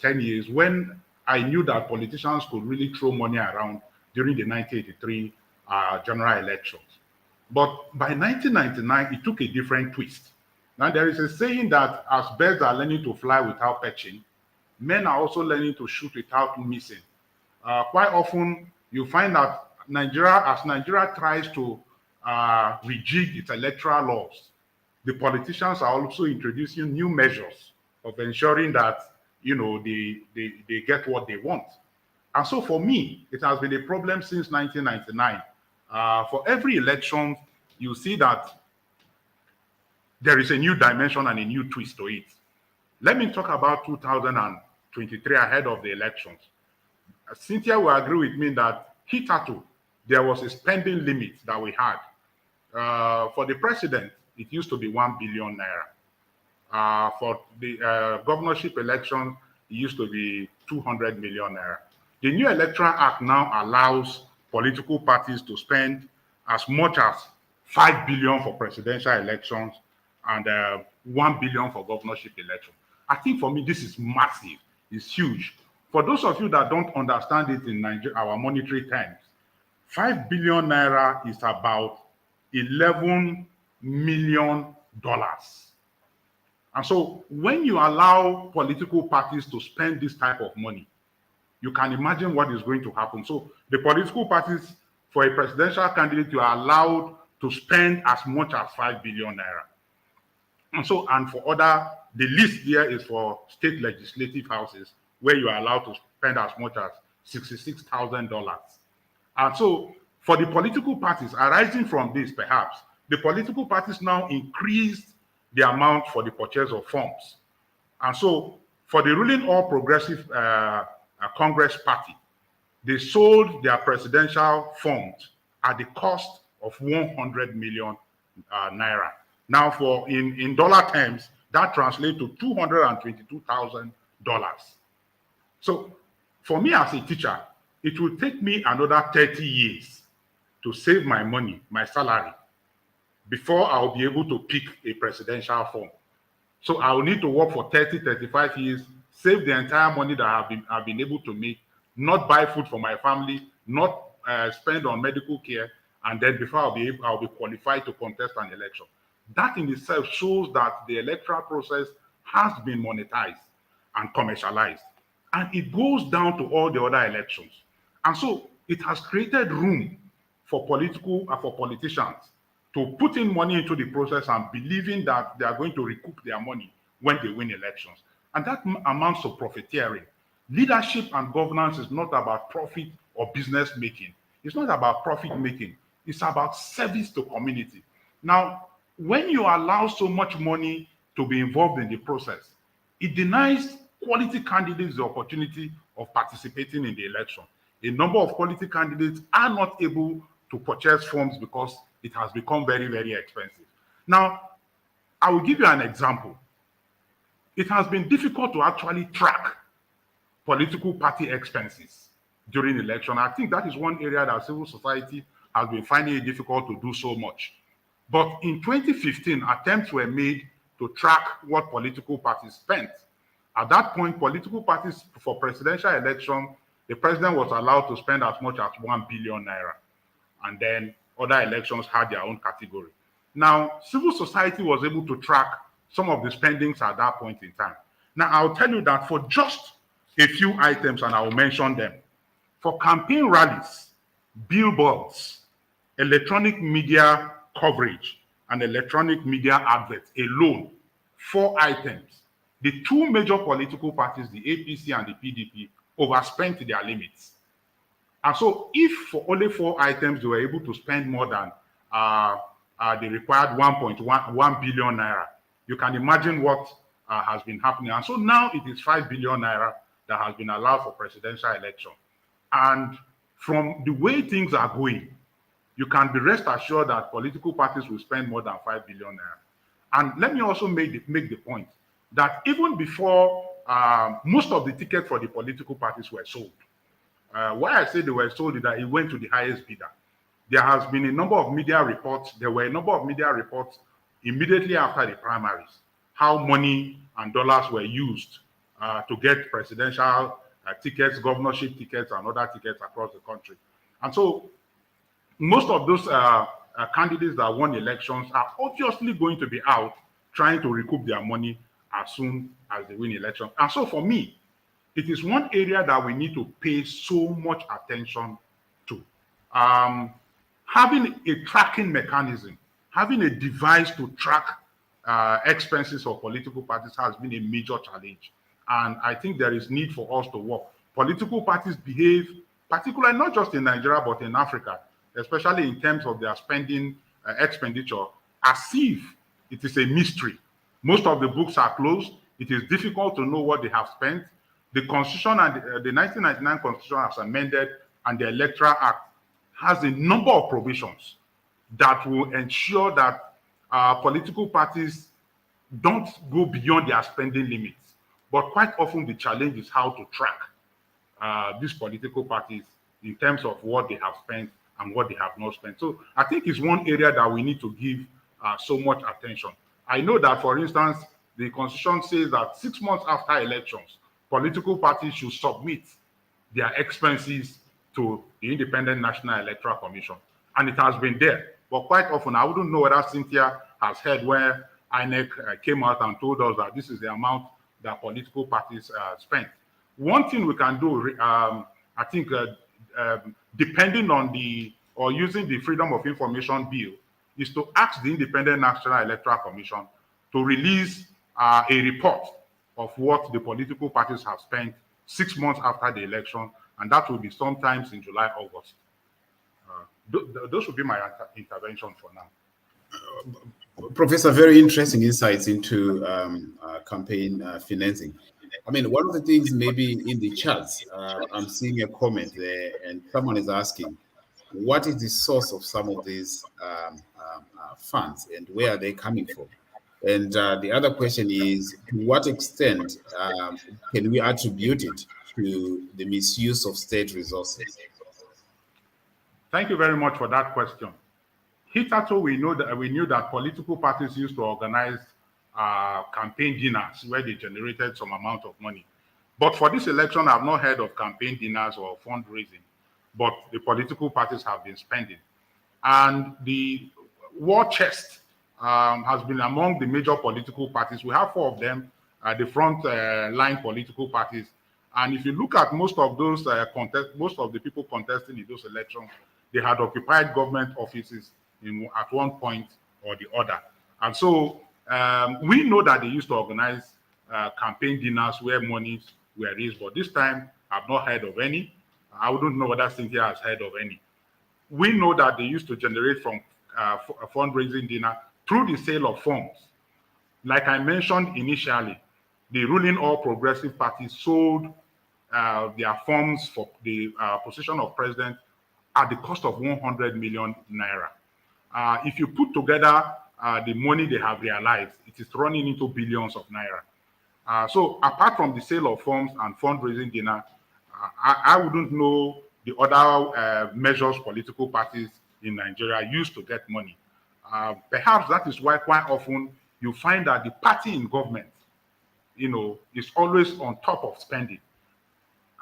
10 years, when I knew that politicians could really throw money around during the 1983 general elections. But by 1999, it took a different twist. Now, there is a saying that as birds are learning to fly without perching, men are also learning to shoot without missing. Quite often, you find that as Nigeria tries to rejig its electoral laws, the politicians are also introducing new measures of ensuring that they get what they want. And so for me, it has been a problem since 1999. For every election, you see that there is a new dimension and a new twist to it. Let me talk about 2023 ahead of the elections. Cynthia will agree with me that hitherto, there was a spending limit that we had. For the president, it used to be 1 billion naira. For the governorship election, it used to be 200 million naira. The new Electoral Act now allows political parties to spend as much as 5 billion for presidential elections and 1 billion for governorship elections. I think for me, this is massive. It's huge. For those of you that don't understand it in Nigeria, our monetary terms, 5 billion naira is about $11 million. And so when you allow political parties to spend this type of money, you can imagine what is going to happen. So the political parties, for a presidential candidate, you are allowed to spend as much as 5 billion naira. And for the list here is for state legislative houses, where you are allowed to spend as much as $66,000. And so for the political parties, arising from this, perhaps, the political parties now increased the amount for the purchase of forms. And so for the ruling All Progressive Congress Party, they sold their presidential funds at the cost of 100 million naira. Now, in dollar terms, that translates to $222,000. So, for me as a teacher, it will take me another 30 years to save my money, my salary, before I'll be able to pick a presidential form. So I will need to work for 30, 35 years, save the entire money that I've been able to make, not buy food for my family, not spend on medical care, and then before I'll be qualified to contest an election. That in itself shows that the electoral process has been monetized and commercialized. And it goes down to all the other elections. And so it has created room for politicians to put in money into the process and believing that they are going to recoup their money when they win elections. And that amounts to profiteering. Leadership and governance is not about profit or business making. It's not about profit making. It's about service to community. Now, when you allow so much money to be involved in the process, it denies quality candidates the opportunity of participating in the election. A number of quality candidates are not able to purchase forms because it has become very, very expensive. Now, I will give you an example. It has been difficult to actually track political party expenses during election. I think that is one area that civil society has been finding it difficult to do so much. But in 2015, attempts were made to track what political parties spent. At that point, political parties for presidential election, the president was allowed to spend as much as 1 billion naira. And then other elections had their own category. Now, civil society was able to track some of the spendings at that point in time. Now, I'll tell you that for just a few items, and I will mention them. For campaign rallies, billboards, electronic media coverage, and electronic media adverts alone, 4 items. The 2 major political parties, the APC and the PDP, overspent their limits. And so if for only 4 items they were able to spend more than the required 1.1 billion naira, you can imagine what has been happening. And so now it is 5 billion naira that has been allowed for presidential election. And from the way things are going, you can be rest assured that political parties will spend more than 5 billion naira. And let me also make the point that even before most of the tickets for the political parties were sold, why I say they were sold is that it went to the highest bidder. There has been a number of media reports. There were a number of media reports immediately after the primaries, how money and dollars were used to get presidential tickets, governorship tickets, and other tickets across the country. And so most of those candidates that won elections are obviously going to be out trying to recoup their money as soon as they win elections. And so for me, it is one area that we need to pay so much attention to. Having a tracking mechanism, having a device to track expenses of political parties has been a major challenge. And I think there is need for us to work. Political parties behave, particularly not just in Nigeria, but in Africa, especially in terms of their spending expenditure, as if it is a mystery. Most of the books are closed. It is difficult to know what they have spent. The Constitution and the 1999 Constitution as amended and the Electoral Act has a number of provisions that will ensure that political parties don't go beyond their spending limits. But quite often the challenge is how to track these political parties in terms of what they have spent and what they have not spent. So I think it's one area that we need to give so much attention. I know that, for instance, the Constitution says that 6 months after elections, political parties should submit their expenses to the Independent National Electoral Commission. And it has been there. But quite often, I wouldn't know whether Cynthia has heard where INEC came out and told us that this is the amount that political parties spent. One thing we can do, I think, depending on or using the Freedom of Information Bill, is to ask the Independent National Electoral Commission to release a report of what the political parties have spent 6 months after the election, and that will be sometimes in July, August. Those would be my intervention for now. Professor, very interesting insights into campaign financing. I mean, one of the things maybe in the charts, I'm seeing a comment there, and someone is asking, what is the source of some of these funds and where are they coming from? And the other question is, to what extent can we attribute it to the misuse of state resources? Thank you very much for that question. Hitherto, we knew that political parties used to organize campaign dinners where they generated some amount of money. But for this election, I've not heard of campaign dinners or fundraising, but the political parties have been spending. And the war chest has been among the major political parties. We have 4 of them, the front line political parties. And if you look at most of those most of the people contesting in those elections, they had occupied government offices at one point or the other. And so we know that they used to organize campaign dinners where monies were raised, but this time I've not heard of any. I wouldn't know whether Cynthia has heard of any. we know that they used to generate from a fundraising dinner through the sale of forms. Like I mentioned initially, the ruling All Progressive Party sold their forms for the position of president at the cost of 100 million naira. If you put together the money they have realized, it is running into billions of naira. So apart from the sale of forms and fundraising dinner, I wouldn't know the other measures political parties in Nigeria use to get money. Perhaps that is why quite often you find that the party in government, is always on top of spending.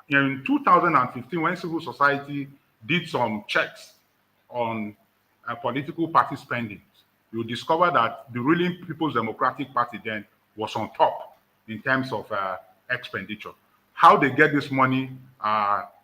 In 2015, when civil society did some checks on political party spending, you discover that the ruling People's Democratic Party then was on top in terms of expenditure. How they get this money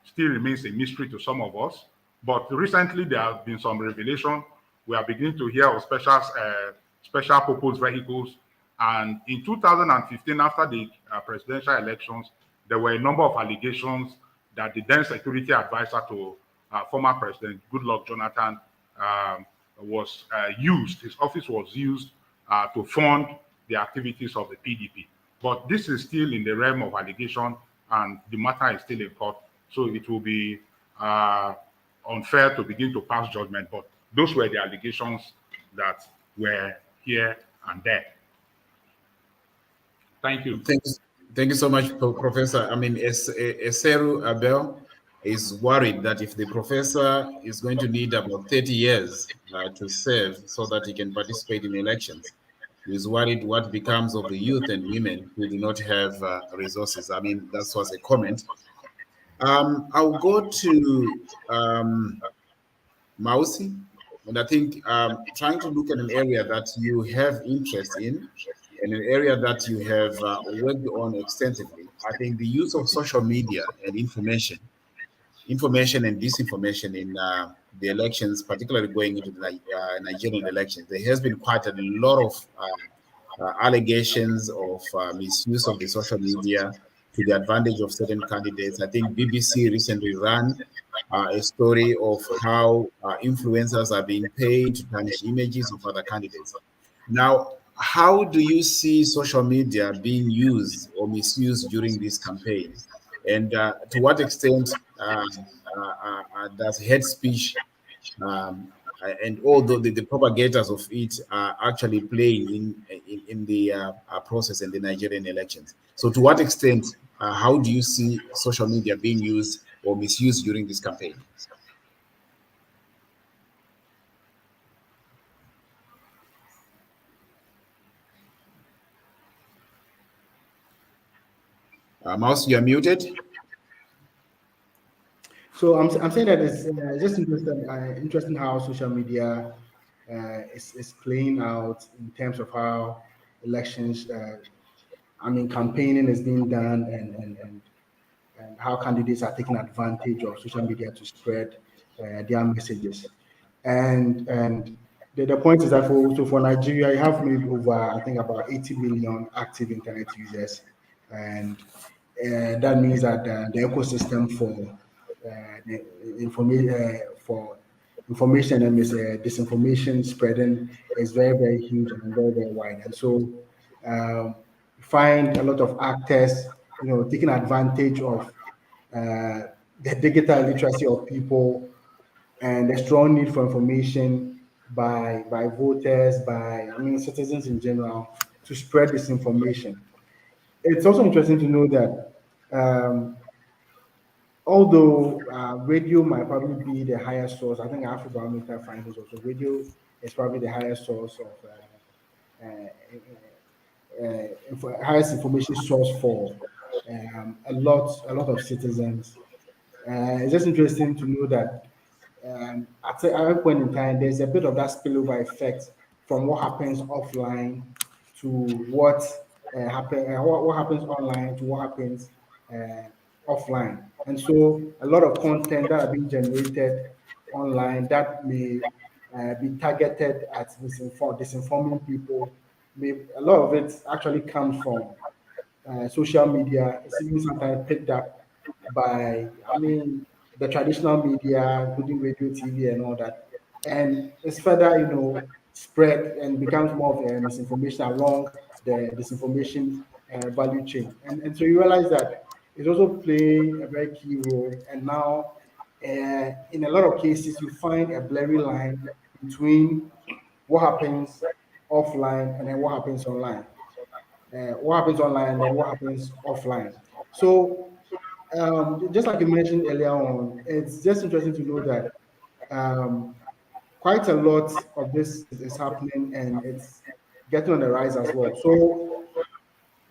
still remains a mystery to some of us. But recently, there have been some revelation. We are beginning to hear of special purpose vehicles. And in 2015, after the presidential elections, there were a number of allegations that the then security advisor to former President Goodluck Jonathan was used, his office was used to fund the activities of the PDP. But this is still in the realm of allegation, and the matter is still in court. So it will be unfair to begin to pass judgment. But those were the allegations that were here and there. Thank you. Thank you so much, Professor. I mean, Eseru Abel is worried that if the professor is going to need about 30 years to serve so that he can participate in elections, he is worried what becomes of the youth and women who do not have resources. I mean, that was a comment. I'll go to Mausi, and I think trying to look at an area that you have interest in, and an area that you have worked on extensively. I think the use of social media and information and disinformation in the elections, particularly going into the Nigerian elections, there has been quite a lot of allegations of misuse of the social media to the advantage of certain candidates. I think BBC recently ran a story of how influencers are being paid to tarnish images of other candidates. Now, how do you see social media being used or misused during this campaign? And to what extent does hate speech and all the propagators of it are actually playing in the process in the Nigerian elections? So to what extent, how do you see social media being used or misused during this campaign? Mouse, you are muted. So I'm saying that it's just interesting how social media is playing out in terms of how elections, campaigning is being done and how candidates are taking advantage of social media to spread their messages. And the point is that for Nigeria, you have maybe over, I think, about 80 million active internet users. And that means that the ecosystem for information and disinformation spreading is very, very huge and very, very wide. And so find a lot of actors, taking advantage of the digital literacy of people and the strong need for information by voters, citizens in general, to spread this information. It's also interesting to know that although radio might probably be the highest source, I think Afrobarometer finds this also. Radio is probably the highest source of highest information source for a lot of citizens. It's just interesting to know that at a point in time, there's a bit of that spillover effect from what happens offline to what happens online to what happens offline. And so a lot of content that are being generated online that may be targeted at disinforming people, a lot of it actually comes from social media. It's even sometimes picked up by the traditional media, including radio, TV, and all that. And it's further, spread and becomes more of a misinformation along the disinformation value chain. And so you realize that it's also playing a very key role. And now, in a lot of cases, you find a blurry line between what happens offline and then what happens online. What happens online and then what happens offline. So, just like you mentioned earlier on, it's just interesting to know that um, quite a lot of this is happening and it's getting on the rise as well. So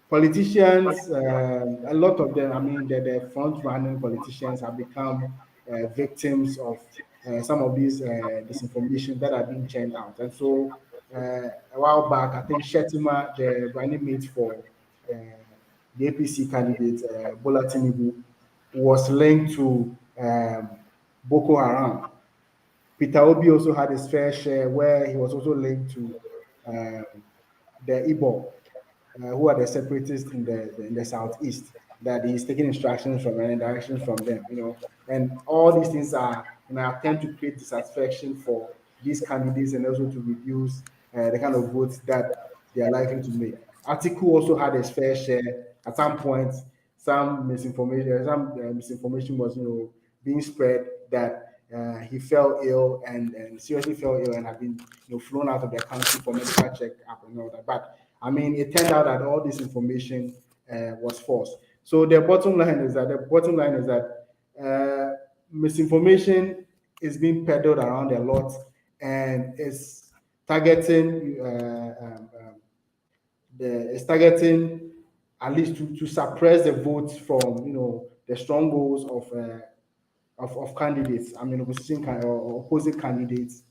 politicians, a lot of them, I mean, the front-running politicians have become victims of some of these disinformation that are being churned out. And so a while back, I think Shetima, the running mate for uh, the APC candidate, Bola Tinubu, was linked to Boko Haram. Peter Obi also had his fair share where he was also linked to um, the Igbo, who are the separatists in the southeast, that he's taking instructions from and directions from them, and all these things are in an attempt to create dissatisfaction for these candidates and also to reduce the kind of votes that they are likely to make. Atiku also had his fair share. At some point, some misinformation was, being spread that he fell ill and seriously fell ill and had been, flown out of the country for medical check-up and all that. But I mean, it turned out that all this information was false. So the bottom line is that misinformation is being peddled around a lot and it's targeting at least to suppress the votes from the strongholds of candidates. I mean, or opposing candidates.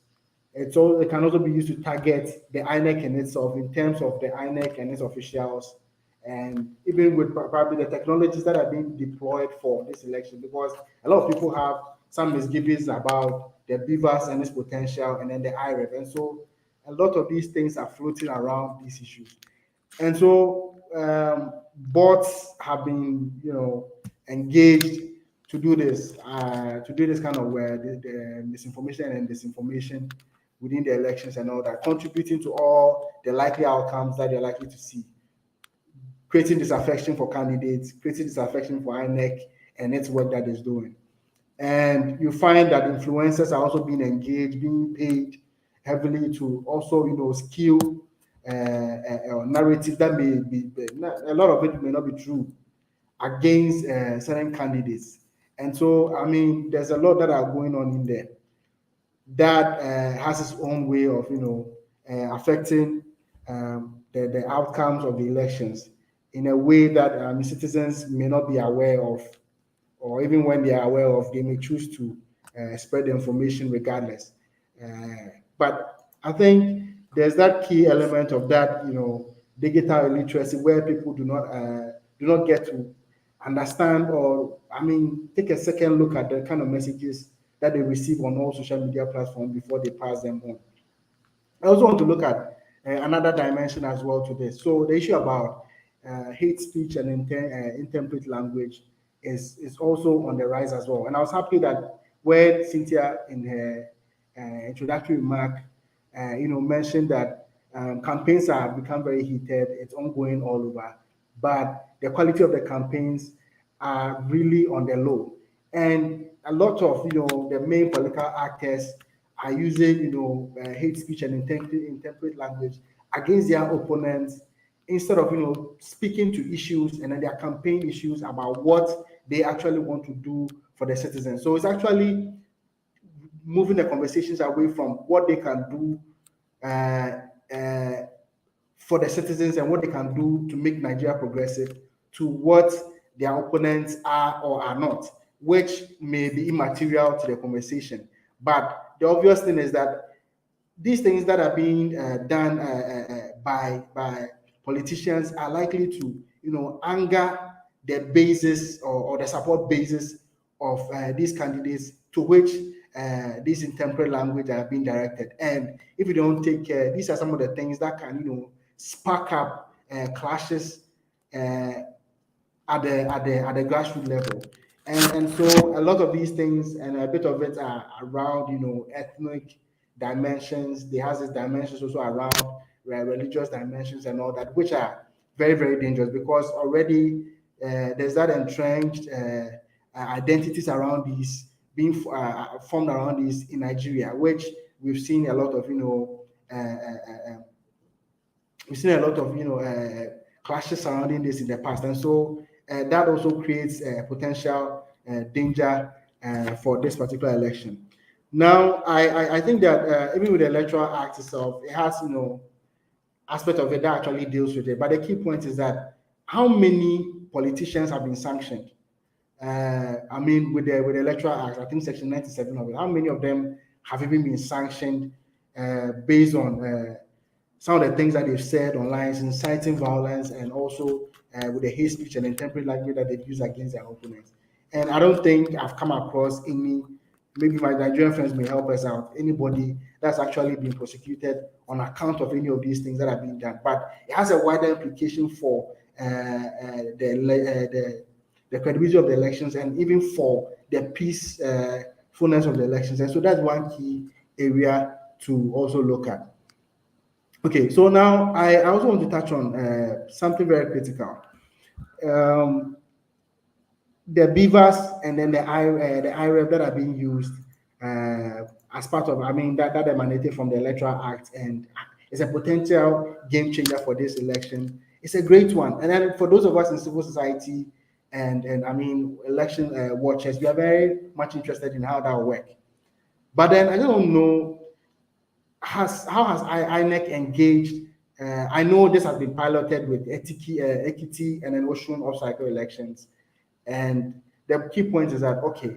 It can also be used to target the INEC in itself in terms of the INEC and its officials, and even with probably the technologies that are being deployed for this election, because a lot of people have some misgivings about the BVAS and its potential, and then the IREF, and so a lot of these things are floating around these issues. And so bots have been, engaged to do this kind of the misinformation and disinformation within the elections and all that, contributing to all the likely outcomes that they're likely to see, creating disaffection for candidates, creating disaffection for INEC and its work that it's doing. And you find that influencers are also being engaged, being paid heavily to also, skew narrative that may be, a lot of it may not be true, against certain candidates. And so, I mean, there's a lot that are going on in there that has its own way of, affecting the outcomes of the elections in a way that citizens may not be aware of, or even when they are aware of, they may choose to spread the information regardless. But I think there's that key element of that, digital illiteracy, where people do not get to understand, or take a second look at the kind of messages that they receive on all social media platforms before they pass them on. I also want to look at another dimension as well to this. So the issue about hate speech and intemperate language is also on the rise as well. And I was happy that when Cynthia in her introductory remark, mentioned that campaigns have become very heated. It's ongoing all over, but the quality of the campaigns are really on the low. And a lot of the main political actors are using hate speech and intemperate language against their opponents instead of speaking to issues and then their campaign issues about what they actually want to do for the citizens. So it's actually moving the conversations away from what they can do for the citizens and what they can do to make Nigeria progressive, to what their opponents are or are not, which may be immaterial to the conversation. But the obvious thing is that these things that are being done by politicians are likely to, anger the basis or the support basis of these candidates to which this intemperate language are being directed. And if you don't take care, these are some of the things that can, spark up clashes at the grassroots level. And so a lot of these things and a bit of it are around, ethnic dimensions. There has this dimensions also around religious dimensions and all that, which are very, very dangerous because already there's that entrenched identities around these being formed around these in Nigeria, which we've seen a lot of, we've seen a lot of, clashes surrounding this in the past. And so that also creates a potential danger for this particular election. Now, I think that even with the Electoral Act itself, it has, aspect of it that actually deals with it. But the key point is that how many politicians have been sanctioned? With the Electoral Act, I think Section 97 of it, how many of them have even been sanctioned based on some of the things that they've said online, inciting violence, and also with the hate speech and intemperate language that they've used against their opponents? And I don't think I've come across any, maybe my Nigerian friends may help us out, anybody that's actually been prosecuted on account of any of these things that have been done. But it has a wider implication for the credibility of the elections and even for the peacefulness of the elections. And so that's one key area to also look at. Okay, so now I also want to touch on something very critical. The beavers and then the IREV that are being used as part of, that emanated from the Electoral Act, and it's a potential game changer for this election. It's a great one. And then for those of us in civil society and election watchers, we are very much interested in how that will work. But then I don't know how has INEC engaged. I know this has been piloted with Ekiti and then Osun off-cycle elections. And the key point is that, okay,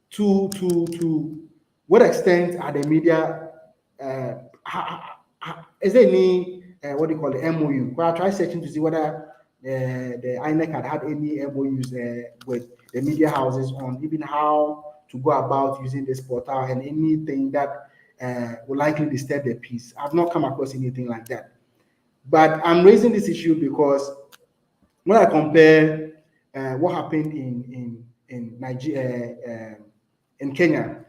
to what extent are the media, is there any, what do you call it, MOU? Well, I tried searching to see whether the INEC had any MOUs with the media houses on even how to go about using this portal and anything that will likely disturb the peace. I've not come across anything like that. But I'm raising this issue because when I compare what happened in Nigeria, in Kenya,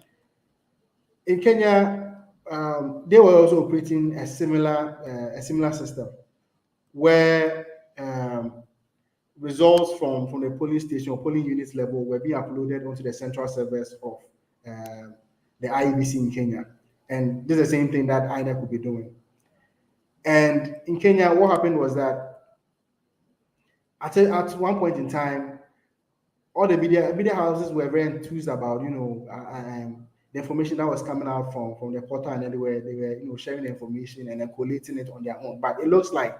they were also operating a similar system where results from the polling station or polling units level were being uploaded onto the central servers of the IEBC in Kenya, and this is the same thing that INEC could be doing. And in Kenya, what happened was that at one point in time, all the media houses were very enthused about the information that was coming out from the portal, and then they were sharing the information and then collating it on their own. But it looks like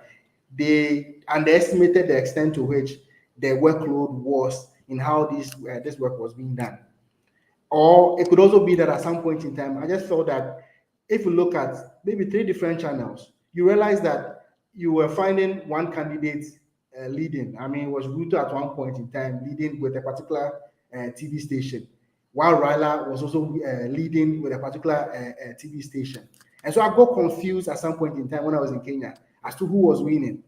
they underestimated the extent to which the workload was in how this work was being done. Or it could also be that at some point in time, I just felt that if you look at maybe 3 different channels, you realize that you were finding one candidate leading. It was Ruto at one point in time leading with a particular TV station, while Raila was also leading with a particular TV station. And so I got confused at some point in time when I was in Kenya as to who was winning.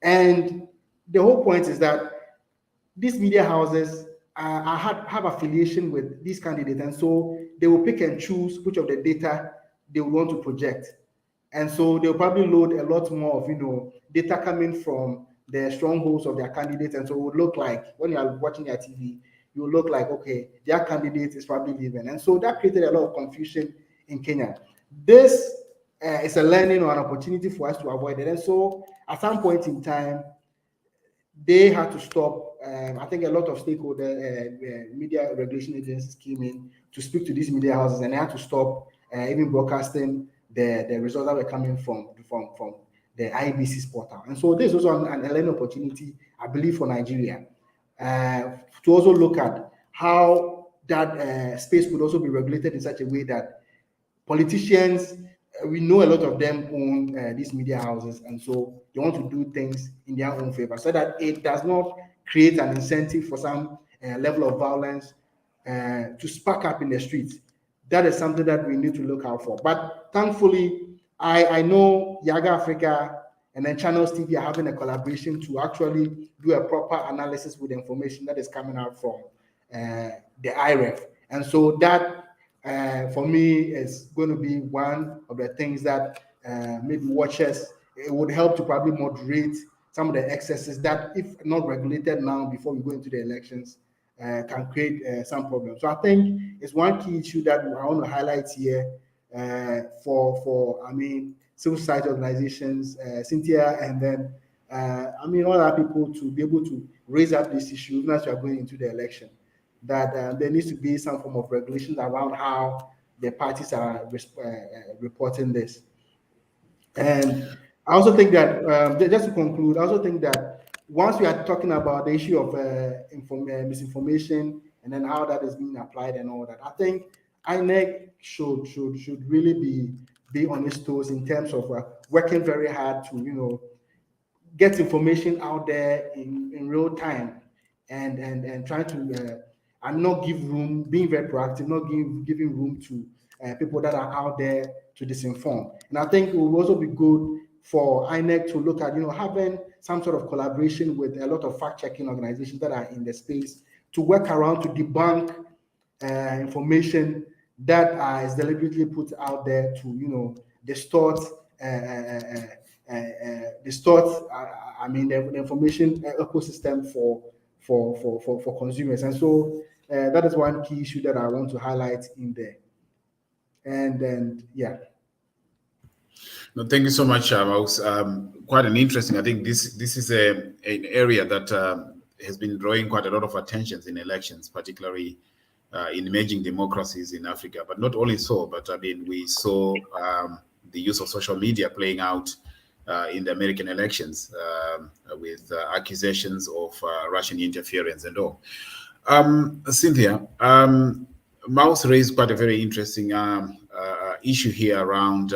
And the whole point is that these media houses have affiliation with these candidates, and so they will pick and choose which of the data they would want to project. And so they'll probably load a lot more of data coming from the strongholds of their candidates, and so it would look like when you are watching your TV, you will look like, okay, their candidate is probably leaving. And so that created a lot of confusion in Kenya. This is a learning or an opportunity for us to avoid it. And so at some point in time, they had to stop. I think a lot of stakeholder media regulation agencies came in to speak to these media houses, and they had to stop even broadcasting the results that were coming from the IBC's portal. And so this is also an learning opportunity, I believe, for Nigeria to also look at how that space could also be regulated in such a way that politicians, we know a lot of them own these media houses, and so they want to do things in their own favor so that it does not create an incentive for some level of violence to spark up in the streets. That is something that we need to look out for. But thankfully, I know Yaga Africa and then Channels TV are having a collaboration to actually do a proper analysis with the information that is coming out from the IREF. And so that, for me, is going to be one of the things that maybe watchers, it would help to probably moderate some of the excesses that, if not regulated now before we go into the elections, can create some problems. So I think it's one key issue that I want to highlight here for civil society organizations, Cynthia, and then all other people to be able to raise up this issue even as we are going into the election. That there needs to be some form of regulations around how the parties are reporting this. And I also think that, just to conclude, I also think that once we are talking about the issue of misinformation and then how that is being applied and all that, I think INEC should really be on its toes in terms of working very hard to get information out there in real time and trying to and not give room, being very proactive, not giving room to people that are out there to disinform. And I think it will also be good for INEC to look at, having some sort of collaboration with a lot of fact-checking organizations that are in the space to work around to debunk information that is deliberately put out there to, distort the information ecosystem for consumers. And so that is one key issue that I want to highlight in there. And then, yeah. No, thank you so much, Maus. Quite an interesting. I think this is an area that has been drawing quite a lot of attention in elections, particularly in emerging democracies in Africa. But not only so, but we saw the use of social media playing out in the American elections with accusations of Russian interference and all. Cynthia, Maus raised quite a very interesting issue here around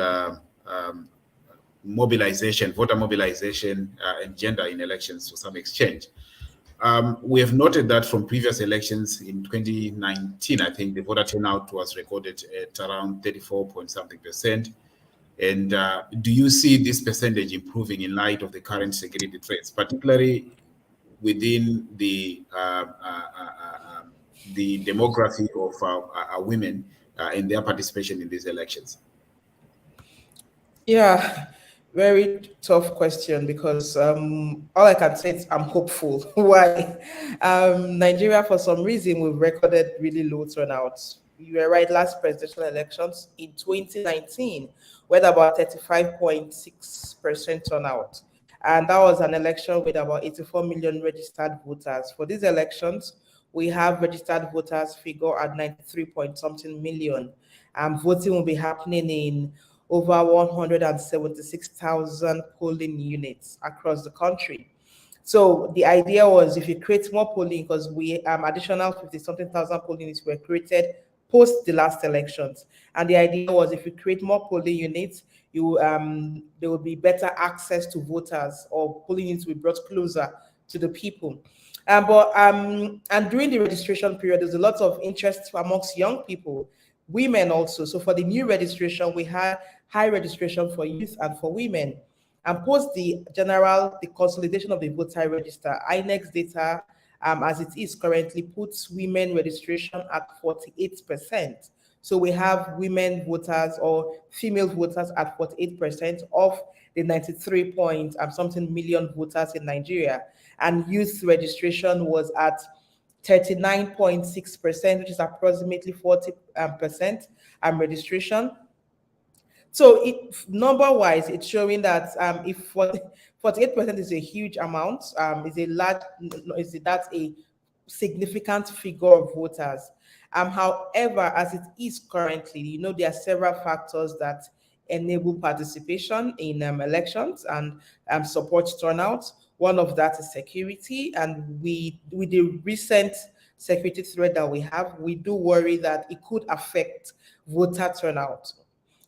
mobilization, voter mobilization, and gender in elections to some extent. We have noted that from previous elections in 2019, I think the voter turnout was recorded at around 34-point-something%. And do you see this percentage improving in light of the current security threats, particularly within the demography of women and their participation in these elections? Yeah, very tough question because all I can say is I'm hopeful. Why? Nigeria, for some reason, we've recorded really low turnouts. You were right, last presidential elections in 2019, we had about 35.6% turnout. And that was an election with about 84 million registered voters. For these elections, we have registered voters figure at 93-point-something million. Voting will be happening in over 176,000 polling units across the country. So the idea was if you create more polling, because we additional 50-something thousand polling units were created post the last elections. And the idea was if you create more polling units, there will be better access to voters, or polling units will be brought closer to the people. And during the registration period, there's a lot of interest amongst young people, women also. So for the new registration, we had high registration for youth and for women. And post the consolidation of the voter register, INEC's data, as it is currently, puts women registration at 48%. So we have women voters or female voters at 48% of the 93-point-something million voters in Nigeria. And youth registration was at 39.6%, which is approximately 40% registration. So number-wise, it's showing that if 48% is a huge amount, that's a significant figure of voters. However, as it is currently, there are several factors that enable participation in elections and support turnout. One of that is security, and with the recent security threat that we have, we do worry that it could affect voter turnout.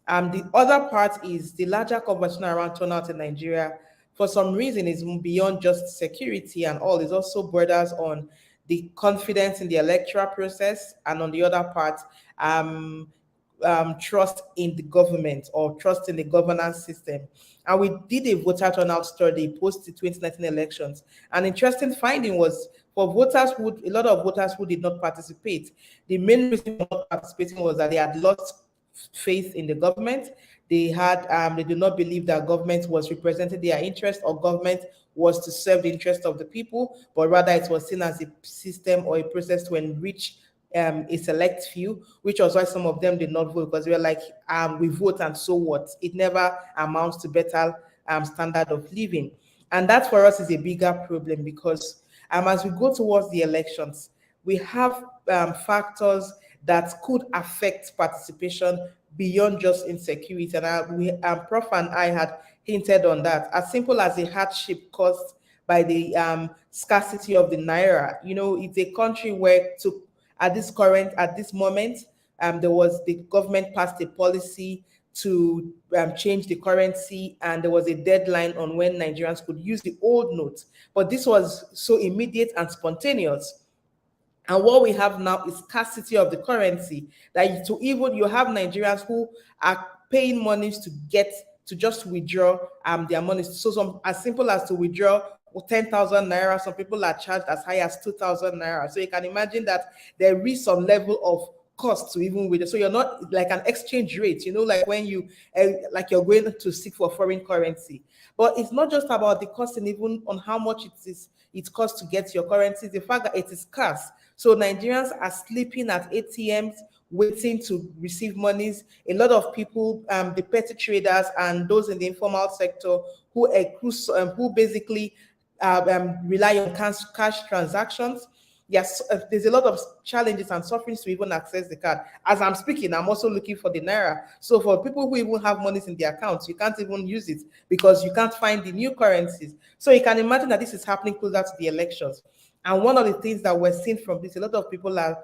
The other part is the larger conversation around turnout in Nigeria, for some reason, is beyond just security and all. It also borders on the confidence in the electoral process, and on the other part, trust in the government or trust in the governance system. And we did a voter turnout study post the 2019 elections. An interesting finding was for voters a lot of voters who did not participate, the main reason for not participating was that they had lost faith in the government. They did not believe that government was representing their interest or government was to serve the interest of the people, but rather it was seen as a system or a process to enrich a select few, which was why some of them did not vote, because they were like, we vote and so what? It never amounts to better standard of living. And that for us is a bigger problem because as we go towards the elections, we have factors that could affect participation beyond just insecurity. And Prof and I had hinted on that, as simple as a hardship caused by the scarcity of the naira. You know, it's a country where at this moment, the government passed a policy to change the currency, and there was a deadline on when Nigerians could use the old notes. But this was so immediate and spontaneous. And what we have now is scarcity of the currency, that you have Nigerians who are paying monies to just withdraw their money. So as simple as to withdraw 10,000 naira, some people are charged as high as 2,000 naira. So you can imagine that there is some level of cost to even withdraw. So you're not like an exchange rate, like when you're going to seek for foreign currency. But it's not just about the cost and even on how much it costs to get your currency. The fact that it is scarce. So Nigerians are sleeping at ATMs, waiting to receive monies. A lot of people, the petty traders and those in the informal sector who basically rely on cash transactions. Yes, there's a lot of challenges and sufferings to even access the card. As I'm speaking, I'm also looking for the naira. So for people who even have monies in their accounts, you can't even use it because you can't find the new currencies. So you can imagine that this is happening closer to the elections. And one of the things that we're seeing from this, a lot of people are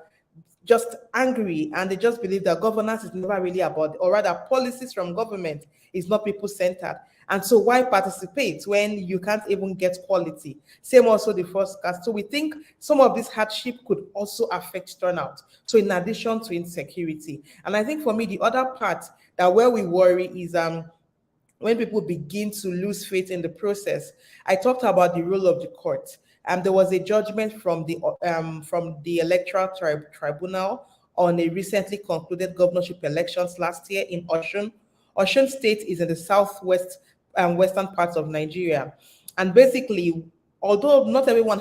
just angry and they just believe that governance is never really about, or rather policies from government is not people-centered. And so why participate when you can't even get quality? Same also the first cast. So we think some of this hardship could also affect turnout. So in addition to insecurity. And I think for me, the other part that where we worry is when people begin to lose faith in the process. I talked about the role of the court. There was a judgment from the electoral tribunal on a recently concluded governorship elections last year in Osun. Osun State is in the southwest western parts of Nigeria. And basically, although not everyone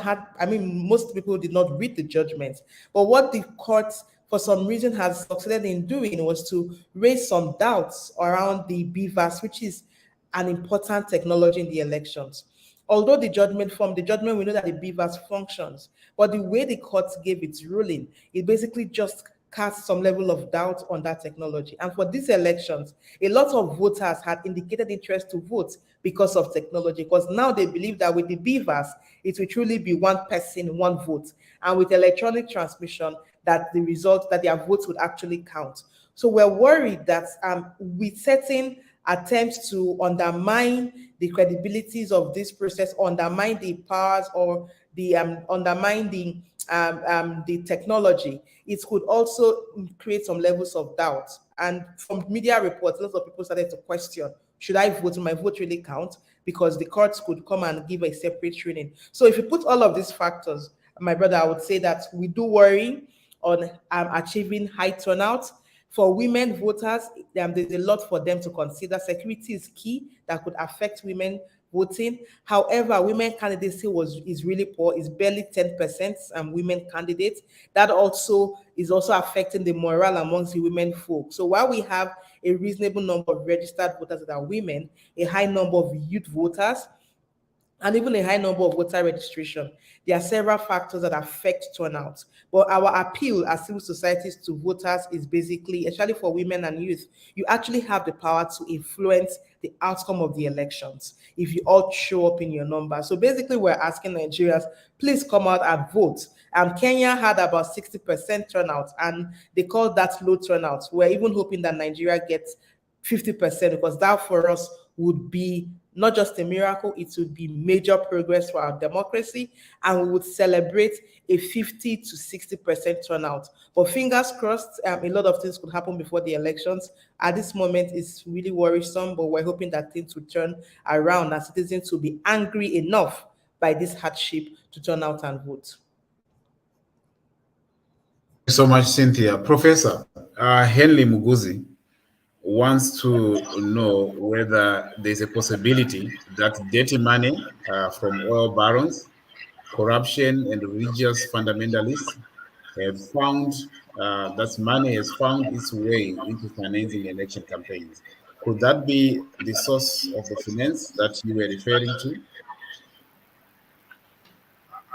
most people did not read the judgment, but what the court, for some reason, has succeeded in doing was to raise some doubts around the BVAS, which is an important technology in the elections. Although the judgment, we know that the BVAS functions, but the way the court gave its ruling, it basically just cast some level of doubt on that technology. And for these elections, a lot of voters had indicated interest to vote because of technology, because now they believe that with the BVAS, it will truly be one person, one vote. And with electronic transmission, that the result, that their votes would actually count. So we're worried that with certain attempts to undermine the credibilities of this process, undermine the powers, or undermine the technology, it could also create some levels of doubt. And from media reports, lots of people started to question, should I vote? Will my vote really count? Because the courts could come and give a separate training. So if you put all of these factors, my brother, I would say that we do worry on achieving high turnout. For women voters, there's a lot for them to consider. Security is key that could affect women voting. However, women candidacy is really poor. It's barely 10% women candidates. That also is affecting the morale amongst the women folk. So while we have a reasonable number of registered voters that are women, a high number of youth voters, and even a high number of voter registration, there are several factors that affect turnout. But our appeal as civil societies to voters is basically, especially for women and youth, you actually have the power to influence the outcome of the elections if you all show up in your number. So basically, we're asking Nigerians, please come out and vote. Kenya had about 60% turnout, and they called that low turnout. We're even hoping that Nigeria gets 50%, because that for us would be not just a miracle, it would be major progress for our democracy, and we would celebrate a 50 to 60% turnout. But fingers crossed, a lot of things could happen before the elections. At this moment, it's really worrisome, but we're hoping that things will turn around and citizens will be angry enough by this hardship to turn out and vote. Thank you so much, Cynthia. Professor Henley Muguzi wants to know whether there's a possibility that dirty money from oil barons, corruption, and religious fundamentalists have found that money has found its way into financing election campaigns. Could that be the source of the finance that you were referring to?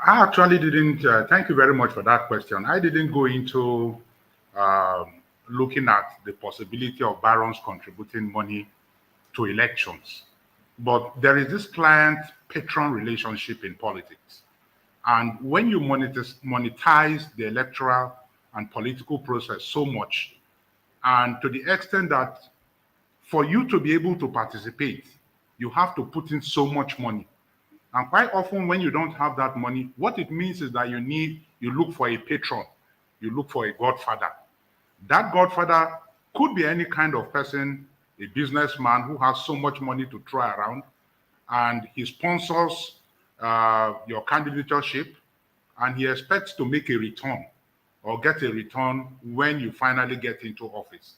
I actually didn't, thank you very much for that question. I didn't go into looking at the possibility of barons contributing money to elections. But there is this client-patron relationship in politics. And when you monetize the electoral and political process so much, and to the extent that for you to be able to participate, you have to put in so much money. And quite often when you don't have that money, what it means is that you look for a patron, you look for a godfather. That godfather could be any kind of person, a businessman who has so much money to throw around, and he sponsors your candidatureship, and he expects to make a return or get a return when you finally get into office.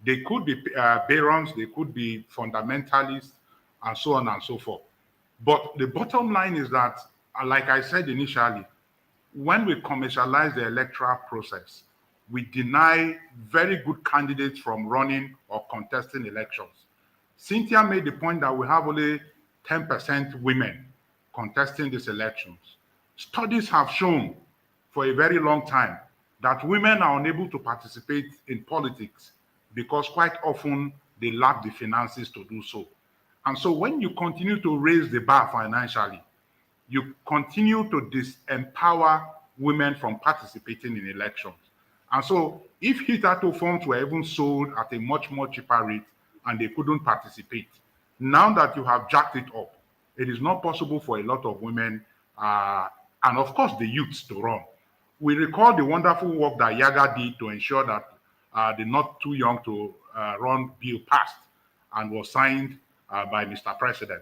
They could be barons, they could be fundamentalists, and so on and so forth. But the bottom line is that, like I said initially, when we commercialize the electoral process, we deny very good candidates from running or contesting elections. Cynthia made the point that we have only 10% women contesting these elections. Studies have shown for a very long time that women are unable to participate in politics because quite often they lack the finances to do so. And so when you continue to raise the bar financially, you continue to disempower women from participating in elections. And so if hitherto forms were even sold at a much more cheaper rate and they couldn't participate, now that you have jacked it up, it is not possible for a lot of women and of course the youths to run. We recall the wonderful work that Yaga did to ensure that the Not Too Young to Run bill passed and was signed by Mr. President.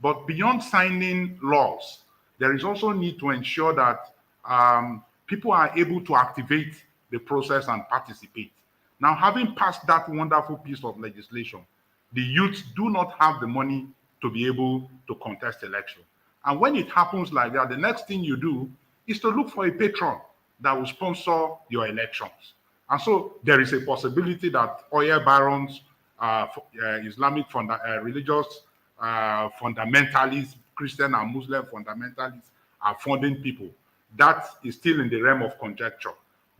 But beyond signing laws, there is also need to ensure that people are able to activate the process and participate. Now, having passed that wonderful piece of legislation, the youths do not have the money to be able to contest election. And when it happens like that, the next thing you do is to look for a patron that will sponsor your elections. And so there is a possibility that oil barons, Islamic religious fundamentalists, Christian and Muslim fundamentalists are funding people. That is still in the realm of conjecture.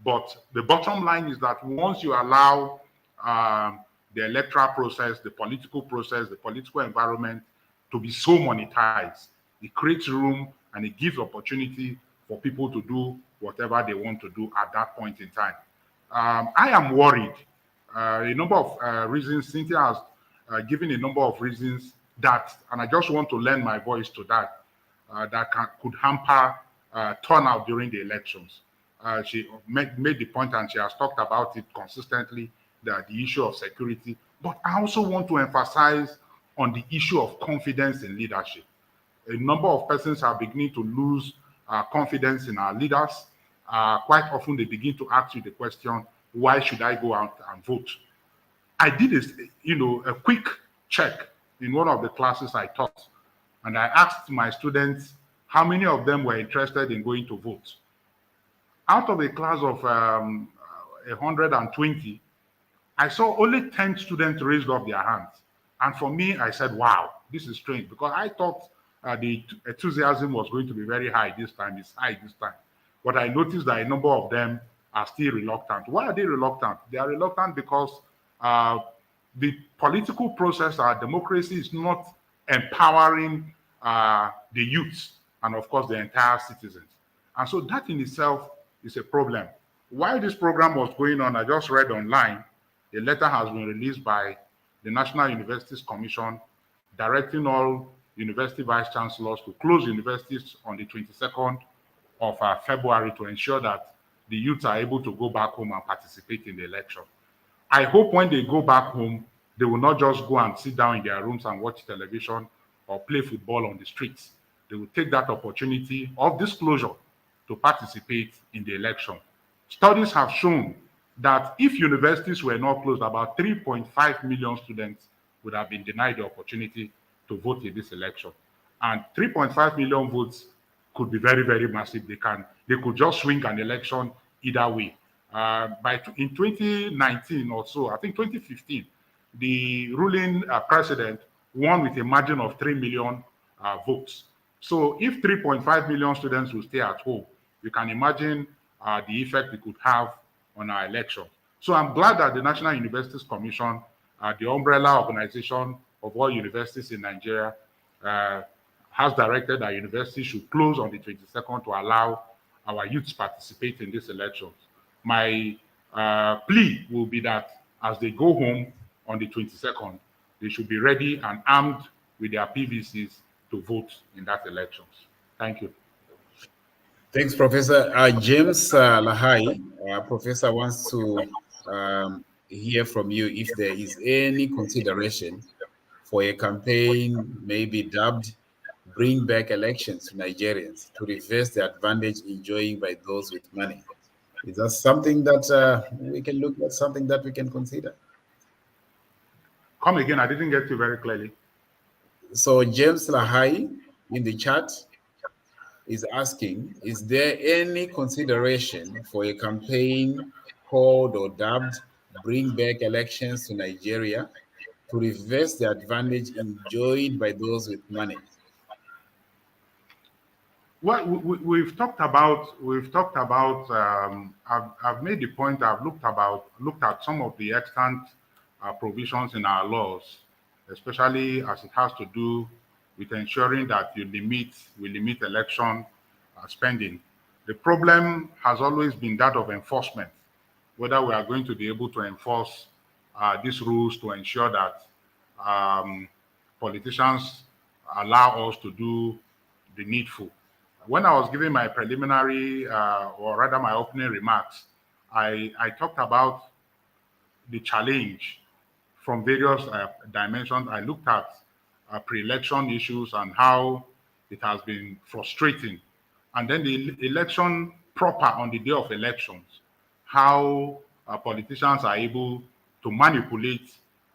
But the bottom line is that once you allow the electoral process, the political environment to be so monetized, it creates room and it gives opportunity for people to do whatever they want to do at that point in time. I am worried. A number of reasons, Cynthia has given a number of reasons that, and I just want to lend my voice to that, could hamper turnout during the elections. She made the point, and she has talked about it consistently, that the issue of security. But I also want to emphasize on the issue of confidence in leadership. A number of persons are beginning to lose confidence in our leaders. Quite often they begin to ask you the question, why should I go out and vote? I did a quick check in one of the classes I taught, and I asked my students how many of them were interested in going to vote. Out of a class of 120, I saw only 10 students raised up their hands. And for me, I said, wow, this is strange, because I thought the enthusiasm was going to be very high this time. It's high this time. But I noticed that a number of them are still reluctant. Why are they reluctant? They are reluctant because the political process, our democracy, is not empowering the youths and, of course, the entire citizens. And so that in itself is a problem. While this program was going on, I just read online, a letter has been released by the National Universities Commission directing all university vice chancellors to close universities on the 22nd of February to ensure that the youth are able to go back home and participate in the election. I hope when they go back home, they will not just go and sit down in their rooms and watch television or play football on the streets. They will take that opportunity of disclosure to participate in the election. Studies have shown that if universities were not closed, about 3.5 million students would have been denied the opportunity to vote in this election. And 3.5 million votes could be very, very massive. They could just swing an election either way. In 2019 or so, I think 2015, the ruling president won with a margin of 3 million votes. So if 3.5 million students will stay at home, you can imagine the effect it could have on our election. So I'm glad that the National Universities Commission, the umbrella organization of all universities in Nigeria, has directed that universities should close on the 22nd to allow our youth to participate in these elections. My plea will be that as they go home on the 22nd, they should be ready and armed with their PVCs to vote in that elections. Thank you. Thanks, Professor. James Lahai, Professor wants to hear from you if there is any consideration for a campaign maybe dubbed Bring Back Elections to Nigerians to reverse the advantage enjoying by those with money. Is that something that we can look at, something that we can consider? Come again, I didn't get you very clearly. So James Lahai in the chat is asking, is there any consideration for a campaign called or dubbed Bring Back Elections to Nigeria to reverse the advantage enjoyed by those with money? Well, we've talked about. I've made the point. I've looked at some of the extant provisions in our laws, especially as it has to do with ensuring that we limit election spending. The problem has always been that of enforcement, whether we are going to be able to enforce these rules to ensure that politicians allow us to do the needful. When I was giving my preliminary, or rather my opening remarks, I talked about the challenge from various dimensions. I looked at pre-election issues and how it has been frustrating. And then the election proper on the day of elections, how politicians are able to manipulate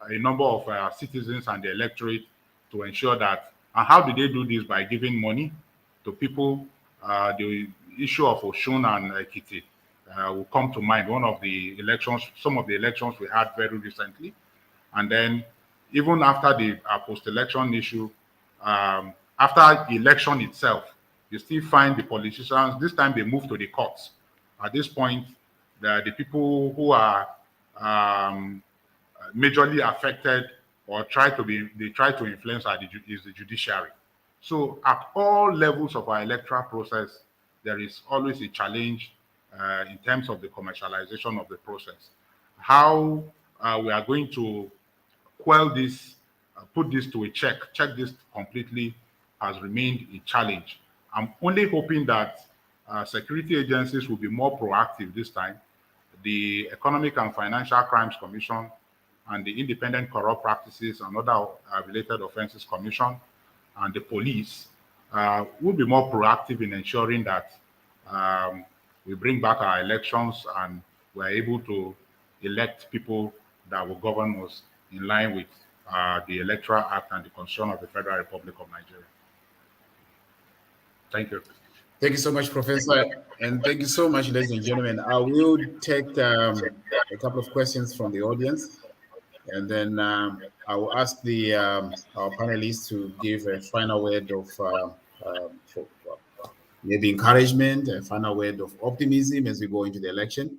a number of citizens and the electorate to ensure that, and how do they do this? By giving money to people. The issue of Oshun and Ekiti will come to mind. One of the elections, some of the elections we had very recently, and then even after the post-election issue, after the election itself, you still find the politicians. This time they move to the courts. At this point, the people who are majorly affected or try to influence is the judiciary. So at all levels of our electoral process, there is always a challenge in terms of the commercialization of the process. How we are going to quell this, put this to a check this completely, has remained a challenge. I'm only hoping that security agencies will be more proactive this time. The Economic and Financial Crimes Commission and the Independent Corrupt Practices and Other Related Offences Commission and the police will be more proactive in ensuring that we bring back our elections and we're able to elect people that will govern us in line with the Electoral Act and the Constitution of the Federal Republic of Nigeria. Thank you. Thank you so much, Professor. And thank you so much, ladies and gentlemen. I will take a couple of questions from the audience. And then I will ask our panelists to give a final word of maybe encouragement, a final word of optimism as we go into the election.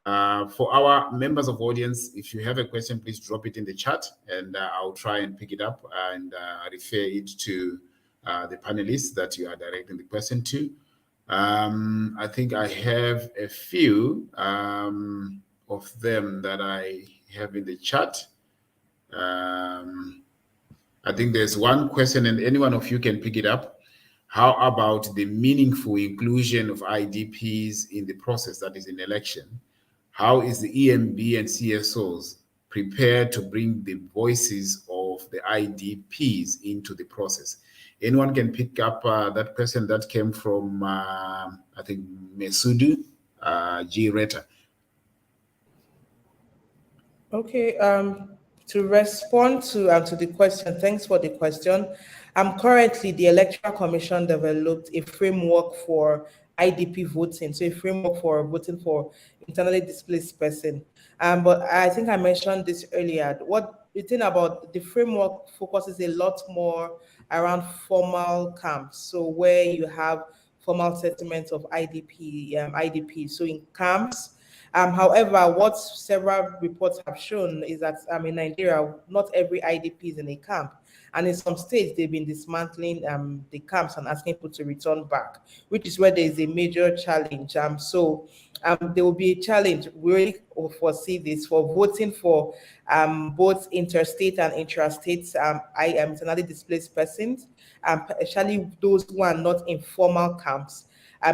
For our members of audience, if you have a question, please drop it in the chat and I'll try and pick it up and refer it to the panelists that you are directing the question to. I think I have a few of them that I have in the chat. I think there's one question, and any one of you can pick it up. How about the meaningful inclusion of IDPs in the process, that is in election? How is the EMB and CSOs prepared to bring the voices of the IDPs into the process? Anyone can pick up that question that came from, I think, Mesudu G. Reta. Okay, to respond to the question, thanks for the question. Currently, the Electoral Commission developed a framework for IDP voting, so a framework for voting for internally displaced person. But I think I mentioned this earlier. What the thing about the framework focuses a lot more around formal camps, so where you have formal settlement of IDP. So in camps. However, what several reports have shown is that in Nigeria, not every IDP is in a camp. And in some states, they've been dismantling the camps and asking people to return back, which is where there is a major challenge. So there will be a challenge. We really foresee this for voting for both interstate and intrastate internally displaced persons, especially those who are not in formal camps.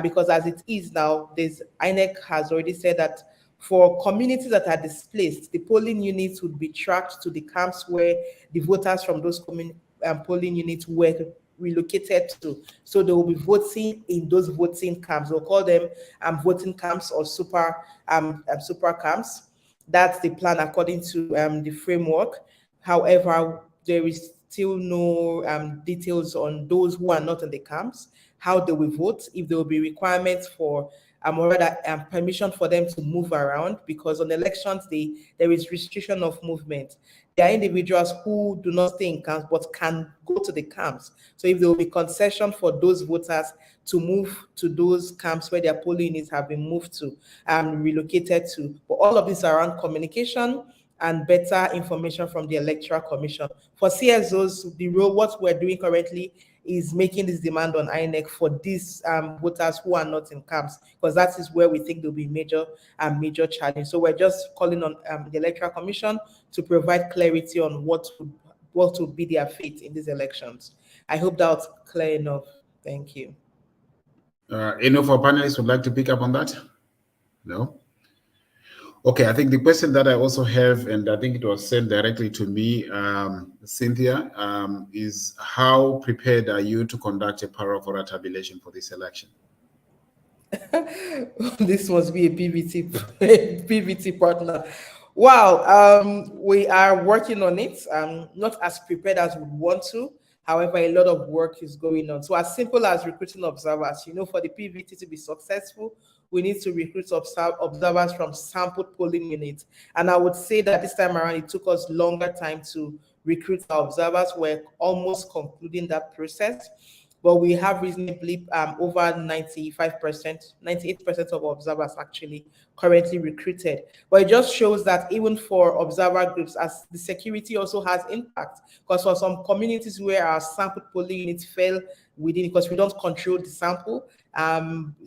Because as it is now, INEC has already said that for communities that are displaced, the polling units would be tracked to the camps where the voters from those polling units were relocated to. So they will be voting in those voting camps. We'll call them voting camps or super camps. That's the plan according to the framework. However, there is still no details on those who are not in the camps, how they will vote, if there will be requirements for or rather permission for them to move around, because on elections day there is restriction of movement. There are individuals who do not stay in camps but can go to the camps. So if there will be concession for those voters to move to those camps where their polling units have been moved to and relocated to. But all of this around communication and better information from the Electoral Commission. For CSOs, the role, what we're doing currently is making this demand on INEC for these voters who are not in camps, because that is where we think there'll be major challenge. So we're just calling on the Electoral Commission to provide clarity on what would be their fate in these elections. I hope that was clear enough. Thank you. Any of our panelists would like to pick up on that? No? Okay, I think the question that I also have, and I think it was sent directly to me, Cynthia, is how prepared are you to conduct a para voter tabulation for this election? This must be a PVT partner. Wow, we are working on it. Not as prepared as we want to. However, a lot of work is going on. So as simple as recruiting observers, for the PVT to be successful, we need to recruit observers from sampled polling units. And I would say that this time around, it took us longer time to recruit our observers. We're almost concluding that process. But we have reasonably over 95%, 98% of observers actually currently recruited. But it just shows that even for observer groups, as the security also has impact, because for some communities where our sample polling units fail within, because we don't control the sample,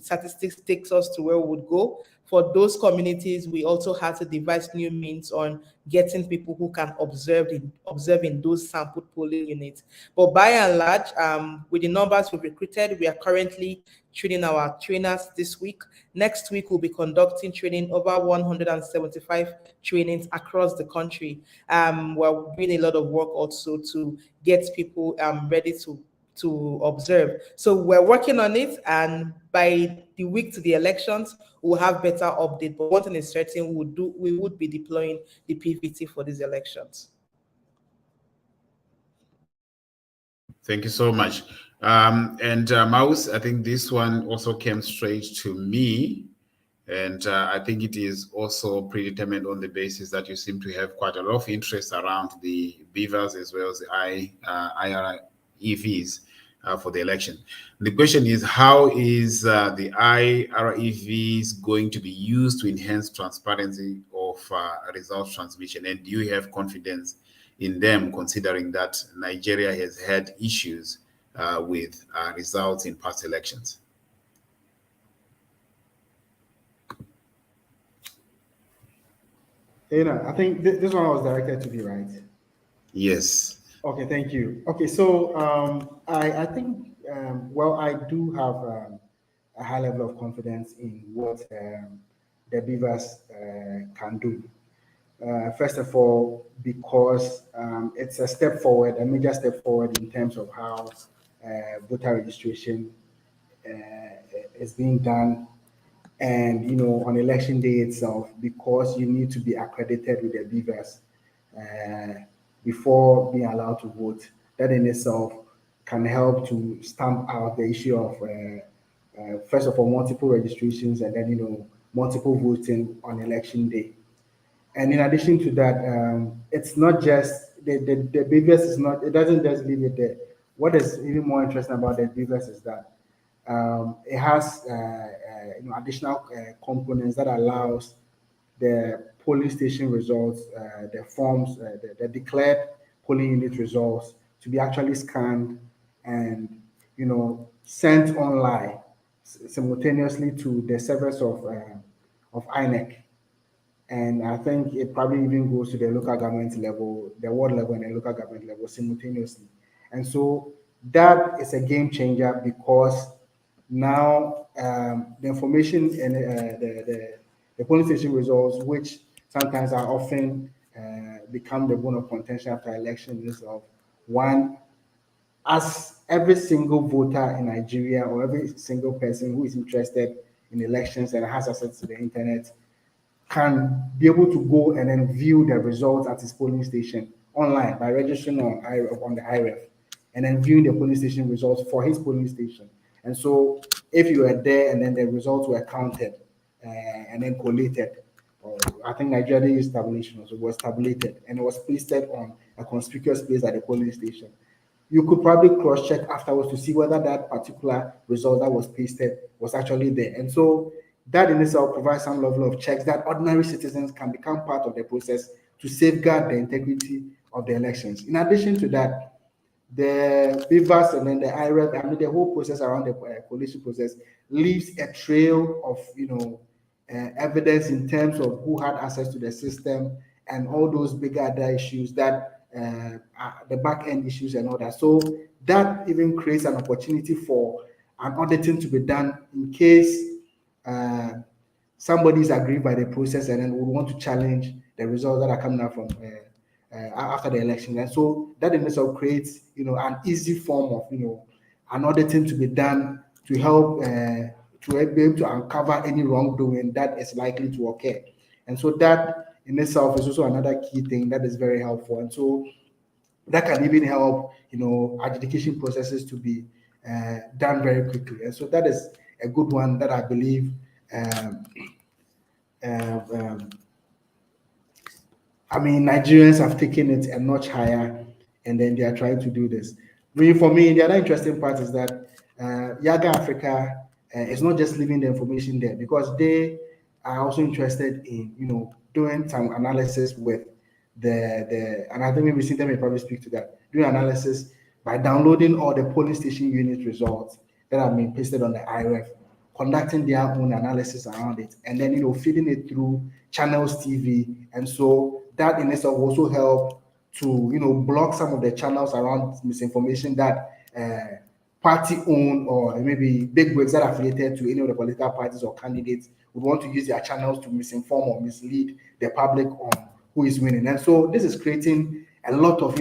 statistics takes us to where we would go. For those communities, we also had to devise new means on getting people who can observe in those sampled polling units. But by and large, with the numbers we've recruited, we are currently training our trainers this week. Next week, we'll be conducting training, over 175 trainings across the country. We're doing a lot of work also to get people ready to observe. So we're working on it, and by the week to the elections, we'll have better update. But one thing is certain, we would be deploying the PVT for these elections. Thank you so much. And Mouse, I think this one also came straight to me. And I think it is also predetermined on the basis that you seem to have quite a lot of interest around the beavers as well as the IREVs for the election. The question is, how is the IREVs going to be used to enhance transparency of results transmission? And do you have confidence in them, considering that Nigeria has had issues with results in past elections? I think this one was directed to me, right? Yes. Okay, thank you. Okay, so I think, well, I do have a high level of confidence in what the Beavers can do. First of all, because it's a step forward, a major step forward in terms of how voter registration is being done, and on election day itself, because you need to be accredited with the Beavers before being allowed to vote. That in itself can help to stamp out the issue of first of all multiple registrations, and then multiple voting on election day. And in addition to that, it's not just the Beavers is not, it doesn't just leave it there. What is even more interesting about the Beavers is that it has additional components that allows the polling station results, the forms, the declared polling unit results to be actually scanned and sent online simultaneously to the servers of INEC. And I think it probably even goes to the local government level, the ward level, and the local government level simultaneously. And so that is a game changer, because now the information and the polling station results, which sometimes are often become the bone of contention after election, is of one, as every single voter in Nigeria, or every single person who is interested in elections and has access to the internet, can be able to go and then view the results at his polling station online by registering on the IREF, and then viewing the polling station results for his polling station. And so if you were there and then the results were counted and then collated, or I think Nigeria they used tabulation, so it was tabulated and it was pasted on a conspicuous place at the polling station, you could probably cross-check afterwards to see whether that particular result that was pasted was actually there. And so that in itself provides some level of checks that ordinary citizens can become part of the process to safeguard the integrity of the elections. In addition to that, the Beavers and then the IREF, I mean, the whole process around the coalition process leaves a trail of, evidence in terms of who had access to the system and all those bigger other issues that the back end issues and all that. So that even creates an opportunity for an auditing to be done in case uh, somebody is aggrieved by the process and then would want to challenge the results that are coming out from after the election. And so that in itself creates, an easy form of, an auditing to be done to help to be able to uncover any wrongdoing that is likely to occur. And so that in itself is also another key thing that is very helpful. And so that can even help, adjudication processes to be done very quickly. And so that is a good one that I believe um, I mean, Nigerians have taken it a notch higher, and then they are trying to do this. For me, the other interesting part is that Yaga Africa is not just leaving the information there, because they are also interested in, doing some analysis with and I think maybe Cynthia may probably speak to that, doing analysis by downloading all the polling station unit results that have been pasted on the IREF, conducting their own analysis around it, and then feeding it through channels TV. And so that in itself also help to block some of the channels around misinformation that party owned or maybe big wigs that are affiliated to any of the political parties or candidates would want to use their channels to misinform or mislead the public on who is winning. And so this is creating a lot of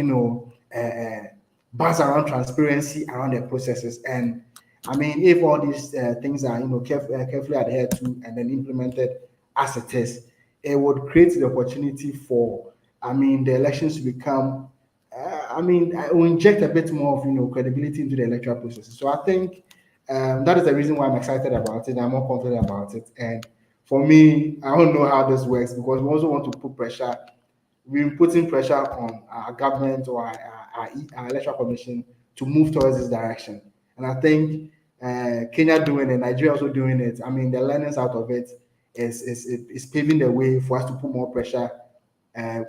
buzz around transparency around the processes. And I mean, if all these things are carefully adhered to and then implemented as it is, it would create the opportunity for, I mean, the elections to become, it will inject a bit more of credibility into the electoral process. So I think that is the reason why I'm excited about it. I'm more confident about it. And for me, I don't know how this works, because we also want to put pressure. We're putting pressure on our government or our electoral commission to move towards this direction. And I think Kenya doing it, Nigeria also doing it. I mean, the learnings out of it is paving the way for us to put more pressure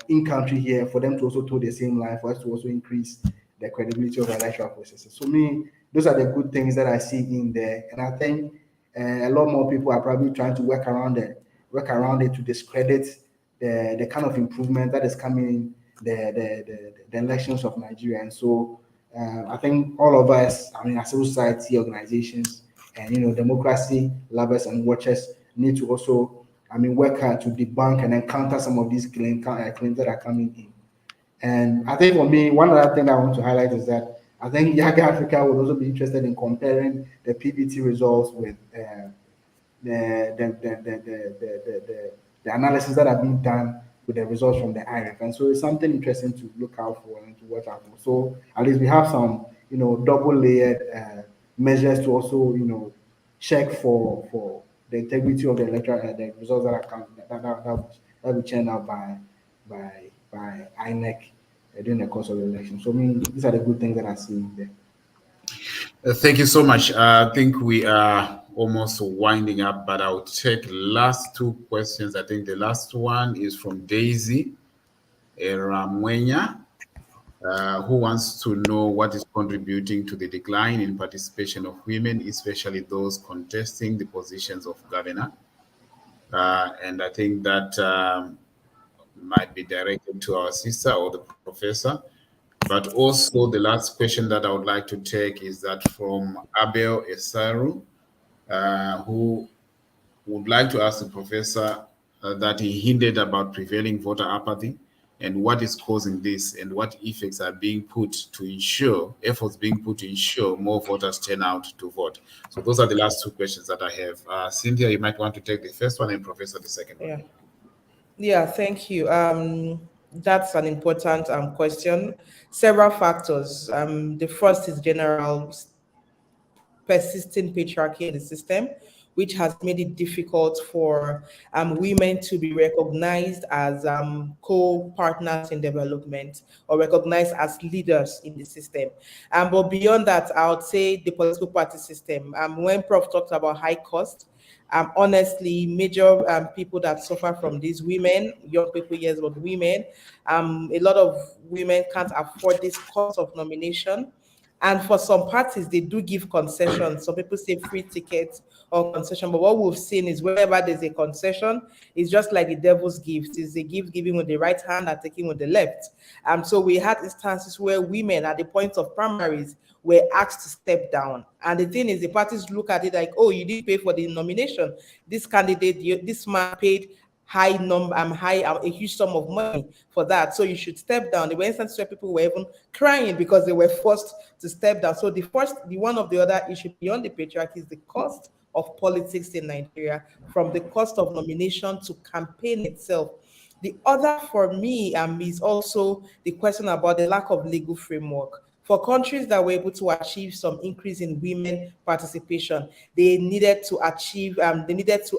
in country here, for them to also toe the same line, for us to also increase the credibility of the electoral processes. So me, those are the good things that I see in there. And I think a lot more people are probably trying to work around it to discredit the kind of improvement that is coming the elections of Nigeria. And so I think all of us, I mean, as civil society organizations and democracy lovers and watchers need to also, I mean, work hard to debunk and encounter some of these claims that are coming in. And I think for me, one other thing I want to highlight is that I think Yaga Africa would also be interested in comparing the PBT results with the analysis that have been done with the results from the IRF. And so it's something interesting to look out for and to watch out for. So at least we have some, double layered measures to also, check for the integrity of the electoral, the results that are coming, that will churned out by INEC during the course of the election. So I mean, these are the good things that I see there. Thank you so much. I think we are almost winding up, but I'll take last two questions. I think the last one is from Daisy Ramwenya, who wants to know what is contributing to the decline in participation of women, especially those contesting the positions of governor. And I think that might be directed to our sister or the professor. But also the last question that I would like to take is that from Abel Esaru, who would like to ask the professor that he hinted about prevailing voter apathy and what is causing this and what effects are being put to ensure, efforts being put to ensure more voters turn out to vote. So those are the last two questions that I have. Cynthia, you might want to take the first one and Professor the second one. Yeah, thank you. That's an important question. Several factors. The first is general persisting patriarchy in the system, which has made it difficult for women to be recognized as co-partners in development or recognized as leaders in the system. But beyond that, I would say the political party system. When Prof talked about high cost, honestly, major people that suffer from these women, young people, yes, but women, a lot of women can't afford this cost of nomination. And for some parties, they do give concessions. Some people say free tickets or concession, but what we've seen is wherever there's a concession, it's just like the devil's gift. It's a gift given with the right hand and taken with the left. So we had instances where women at the point of primaries were asked to step down. And the thing is, the parties look at it like, oh, you didn't pay for the nomination. This candidate, this man paid a huge sum of money for that. So you should step down. There were instances where people were even crying because they were forced to step down. So the one of the other issue beyond the patriarchy is the cost of politics in Nigeria, from the cost of nomination to campaign itself. The other for me is also the question about the lack of legal framework. For countries that were able to achieve some increase in women participation, they needed to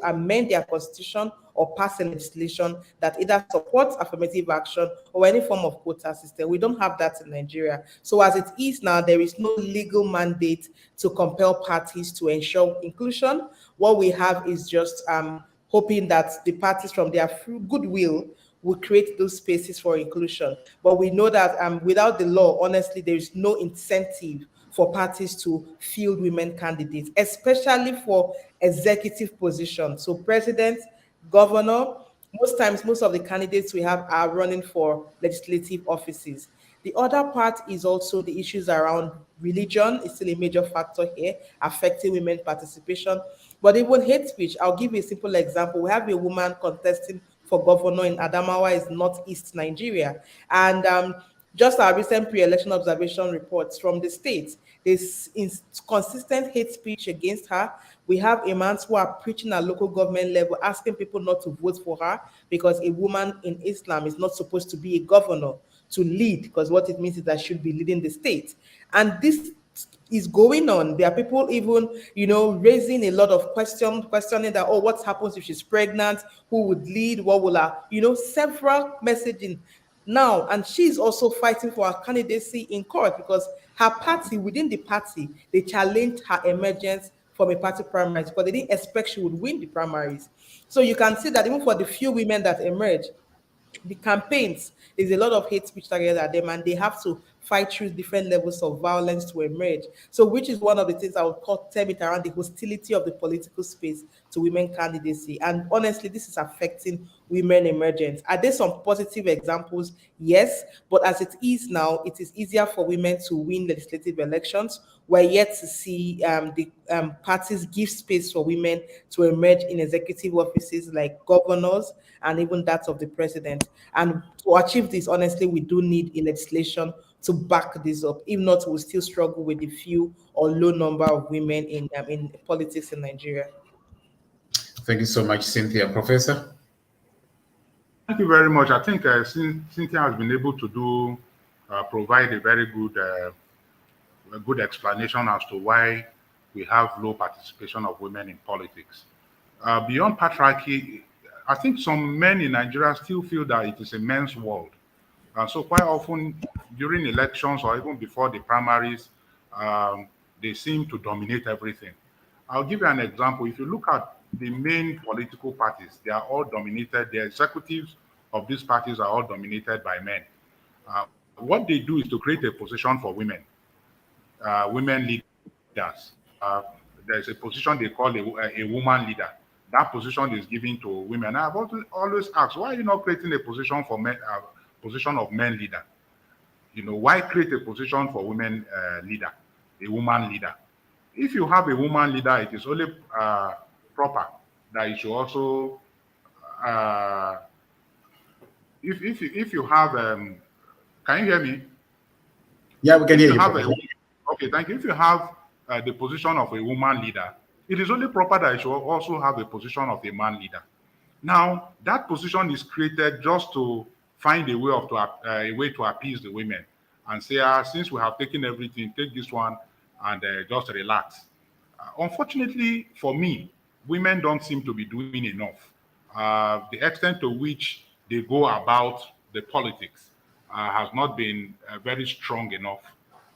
amend their constitution or pass a legislation that either supports affirmative action or any form of quota system. We don't have that in Nigeria. So as it is now, there is no legal mandate to compel parties to ensure inclusion. What we have is just hoping that the parties from their goodwill will create those spaces for inclusion. But we know that without the law, honestly, there is no incentive for parties to field women candidates, especially for executive positions. So president, governor, most times, most of the candidates we have are running for legislative offices. The other part is also the issues around religion. It's still a major factor here affecting women participation. But even hate speech, I'll give you a simple example. We have a woman contesting for governor in Adamawa, is northeast Nigeria. And just our recent pre-election observation reports from the state, there's consistent hate speech against her. We have imams who are preaching at local government level, asking people not to vote for her because a woman in Islam is not supposed to be a governor to lead, because what it means is that she should be leading the state. And this is going on. There are people even, raising a lot of questioning that, oh, what happens if she's pregnant? Who would lead? What will her, several messaging now. And she's also fighting for her candidacy in court because her party, within the party, they challenged her emergence from a party primaries because they didn't expect she would win the primaries. So you can see that even for the few women that emerged, the campaigns, there's a lot of hate speech targeted at them, and they have to fight through different levels of violence to emerge. So, which is one of the things I would call term it around the hostility of the political space to women candidacy. And honestly, this is affecting women emergence. Are there some positive examples? Yes, but as it is now, it is easier for women to win legislative elections. We're yet to see the parties give space for women to emerge in executive offices like governors and even that of the president. And to achieve this, honestly, we do need a legislation to back this up. If not, we'll still struggle with the few or low number of women in politics in Nigeria. Thank you so much, Cynthia. Professor? Thank you very much. I think Cynthia has been able to provide a very good explanation as to why we have low participation of women in politics. Beyond patriarchy, I think some men in Nigeria still feel that it is a men's world. So quite often during elections or even before the primaries, they seem to dominate everything. I'll give you an example. If you look at the main political parties, they are all dominated, the executives of these parties are all dominated by men. What they do is to create a position for women, women leaders. There's a position they call a woman leader. That position is given to women. I've always asked, why are you not creating a position for men, position of men leader? You know, why create a position for women leader, a woman leader? If you have a woman leader, it is only proper that you should also, if you have, can you hear me? Yeah, we can hear you. Okay, thank you. If you have the position of a woman leader, it is only proper that you should also have a position of a man leader. Now, that position is created just to find a way to appease the women and say, since we have taken everything, take this one and just relax. Unfortunately for me, women don't seem to be doing enough. The extent to which they go about the politics has not been very strong enough.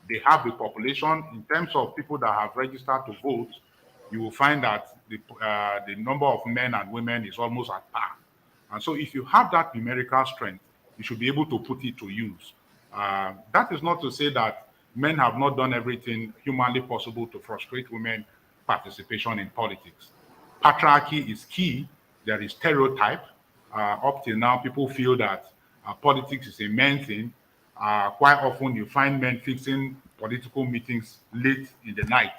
They have the population. In terms of people that have registered to vote, you will find that the number of men and women is almost at par. And so if you have that numerical strength, you should be able to put it to use. That is not to say that men have not done everything humanly possible to frustrate women participation in politics. Patriarchy is key. There is stereotype. Up till now, people feel that politics is a men thing. Quite often, you find men fixing political meetings late in the night,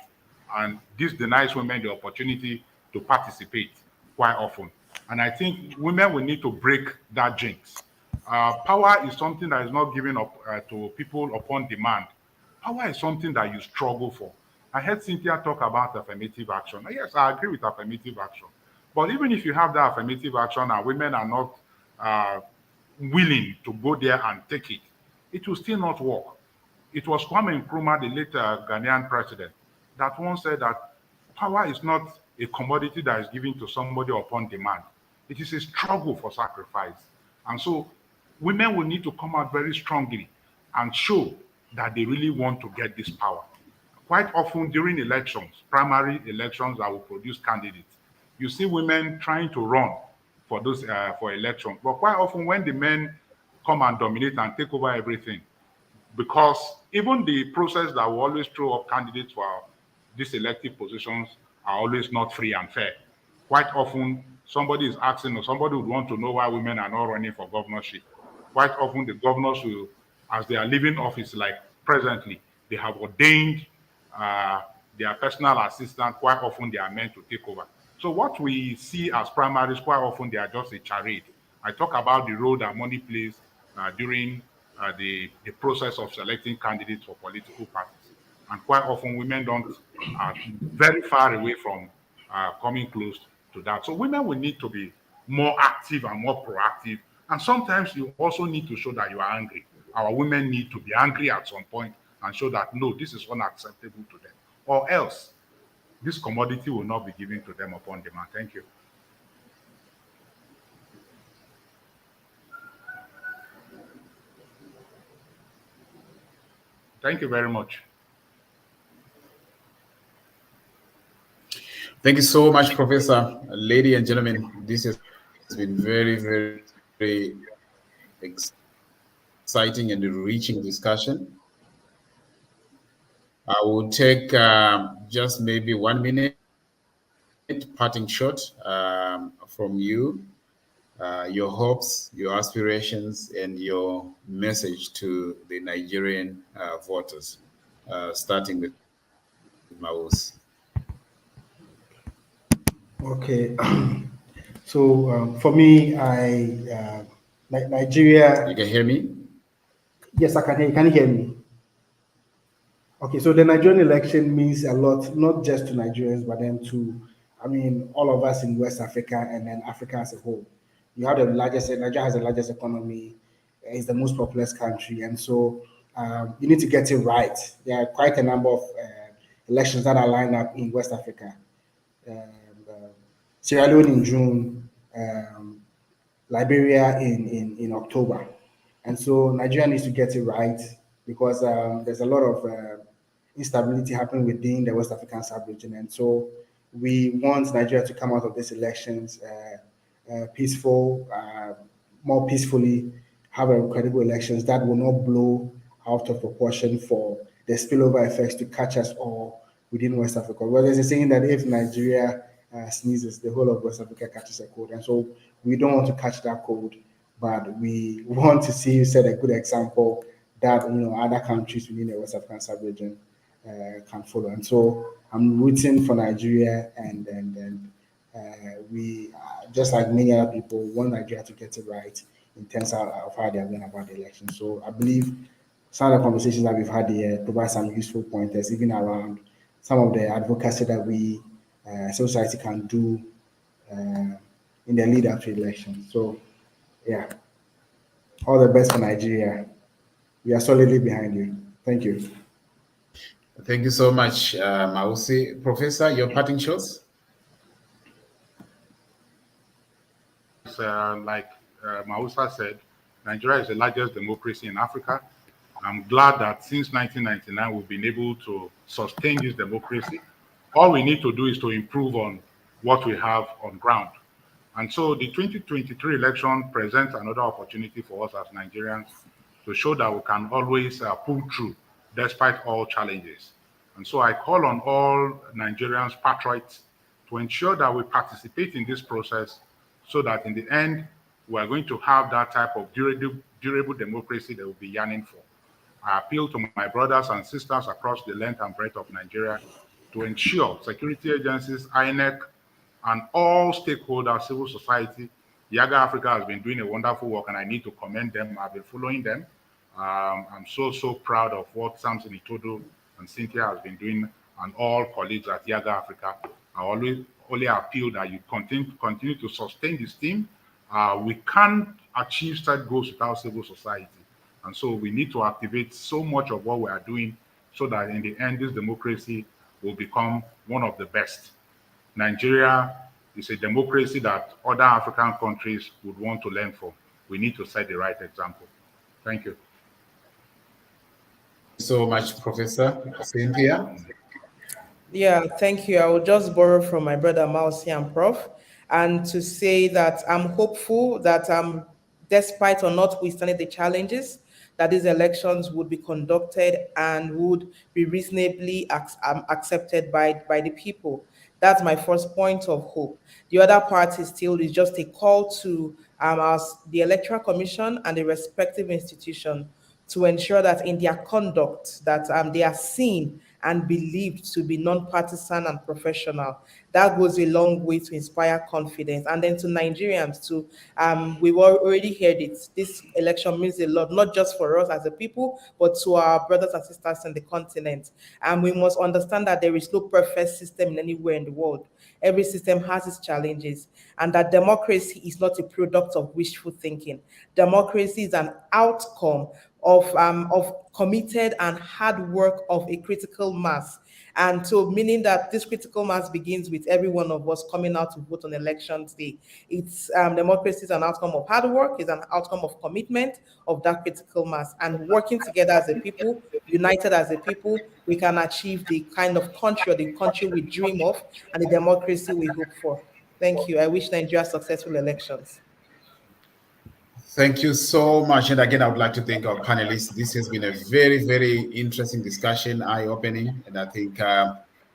and this denies women the opportunity to participate quite often. And I think women will need to break that jinx. Power is something that is not given up to people upon demand. Power is something that you struggle for. I heard Cynthia talk about affirmative action. Yes, I agree with affirmative action. But even if you have that affirmative action and women are not willing to go there and take it, it will still not work. It was Kwame Nkrumah, the late Ghanaian president, that once said that power is not a commodity that is given to somebody upon demand. It is a struggle for sacrifice. And so women will need to come out very strongly and show that they really want to get this power. Quite often during elections, primary elections that will produce candidates, you see women trying to run for those for elections. But quite often when the men come and dominate and take over everything, because even the process that will always throw up candidates for these elective positions are always not free and fair. Quite often, somebody is asking or somebody would want to know why women are not running for governorship. Quite often, the governors will, as they are leaving office, like presently, they have ordained their personal assistant. Quite often, they are meant to take over. So what we see as primaries, quite often, they are just a charade. I talk about the role that money plays during the process of selecting candidates for political parties. And quite often women don't are very far away from coming close to that. So women will need to be more active and more proactive. And sometimes you also need to show that you are angry. Our women need to be angry at some point and show that, no, this is unacceptable to them. Or else, this commodity will not be given to them upon demand. Thank you. Thank you very much. Thank you so much, Professor. Ladies and gentlemen, this has been very, very exciting and enriching discussion. I will take just maybe 1 minute parting shot from you, your hopes, your aspirations, and your message to the Nigerian voters, starting with Maus. Okay. So for me, Nigeria. You can hear me? Yes, I can hear you. Can you hear me? Okay, so the Nigerian election means a lot, not just to Nigerians, but then to, I mean, all of us in West Africa and then Africa as a whole. You have the largest, Nigeria has the largest economy, it's the most populous country, and so you need to get it right. There are quite a number of elections that are lined up in West Africa. Um, uh, Sierra Leone in June, Liberia in October. And so Nigeria needs to get it right because there's a lot of instability happening within the West African sub-region. And so we want Nigeria to come out of these elections peaceful, more peacefully, have a credible elections that will not blow out of proportion for the spillover effects to catch us all within West Africa. Well, there's a saying that if Nigeria sneezes, the whole of West Africa catches a cold. And so we don't want to catch that cold, but we want to see you set a good example that other countries within the West African sub-region can follow. And so I'm rooting for Nigeria, and we just like many other people want Nigeria to get it right in terms of how they are going about the election. So I believe some of the conversations that we've had here provide some useful pointers, even around some of the advocacy that we society can do in the lead up to election. So yeah, all the best for Nigeria. We are solidly behind you. Thank you. Thank you so much, Mausi. Professor, your parting shots? Like Mausa said, Nigeria is the largest democracy in Africa. I'm glad that since 1999 we've been able to sustain this democracy. All we need to do is to improve on what we have on ground. And so the 2023 election presents another opportunity for us as Nigerians to show that we can always pull through despite all challenges. And so I call on all Nigerians, patriots, to ensure that we participate in this process so that in the end, we are going to have that type of durable democracy that we'll be yearning for. I appeal to my brothers and sisters across the length and breadth of Nigeria to ensure security agencies, INEC, and all stakeholders, civil society. Yaga Africa has been doing a wonderful work, and I need to commend them. I've been following them. I'm so proud of what Samson Itodo and Cynthia has been doing, and all colleagues at Yaga Africa. I only appeal that you continue to sustain this team. We can't achieve such goals without civil society. And so we need to activate so much of what we are doing so that in the end, this democracy will become one of the best. Nigeria is a democracy that other African countries would want to learn from. We need to set the right example. Thank you. So much, Professor. Cynthia? Yeah, thank you. I will just borrow from my brother Mausi and Prof. And to say that I'm hopeful that despite or notwithstanding the challenges, that these elections would be conducted and would be reasonably accepted by the people. That's my first point of hope. The other part is just a call to the Electoral Commission and the respective institution to ensure that in their conduct that they are seen and believed to be non-partisan and professional. That goes a long way to inspire confidence. And then to Nigerians too, we've already heard it. This election means a lot, not just for us as a people, but to our brothers and sisters in the continent. And we must understand that there is no perfect system anywhere in the world. Every system has its challenges, and that democracy is not a product of wishful thinking. Democracy is an outcome of committed and hard work of a critical mass. And so meaning that this critical mass begins with every one of us coming out to vote on election day. It's democracy is an outcome of hard work, is an outcome of commitment of that critical mass, and working together as a people, united as a people, we can achieve the kind of country or the country we dream of and the democracy we hope for. Thank you. I wish Nigeria successful elections. Thank you so much. And again, I would like to thank our panelists. This has been a very, very interesting discussion, eye-opening, and I think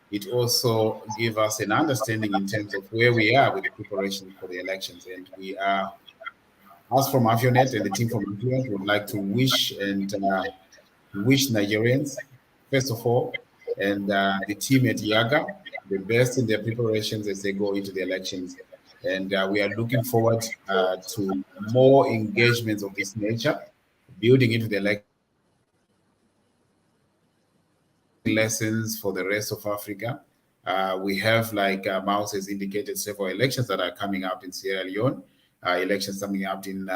it also gave us an understanding in terms of where we are with the preparation for the elections. And we are, us from Avionet and the team from Avionet, would like to wish Nigerians, first of all, and the team at Yaga, the best in their preparations as they go into the elections. And we are looking forward to more engagements of this nature, building into the election lessons for the rest of Africa. We have, like Mouse has indicated, several elections that are coming up in Sierra Leone, elections coming up in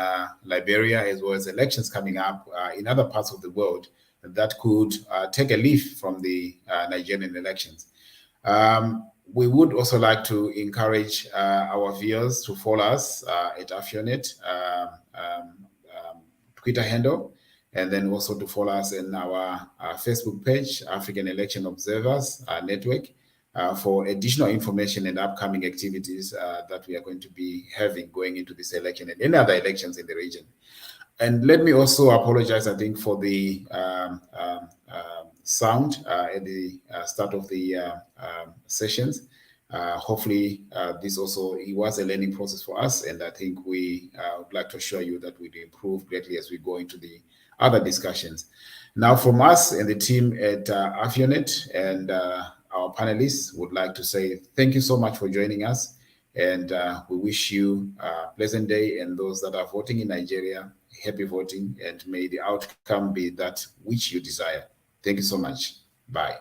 Liberia, as well as elections coming up in other parts of the world that could take a leaf from the Nigerian elections. We would also like to encourage our viewers to follow us at Avionet Twitter handle, and then also to follow us in our Facebook page, African Election Observers Network, for additional information and upcoming activities that we are going to be having going into this election and any other elections in the region. And let me also apologize, I think, for the sound at the start of the sessions. Hopefully, this also, it was a learning process for us, and I think we would like to assure you that we'll improve greatly as we go into the other discussions. Now, from us and the team at Avionet and our panelists would like to say thank you so much for joining us, and we wish you a pleasant day, and those that are voting in Nigeria, happy voting, and may the outcome be that which you desire. Thank you so much. Bye.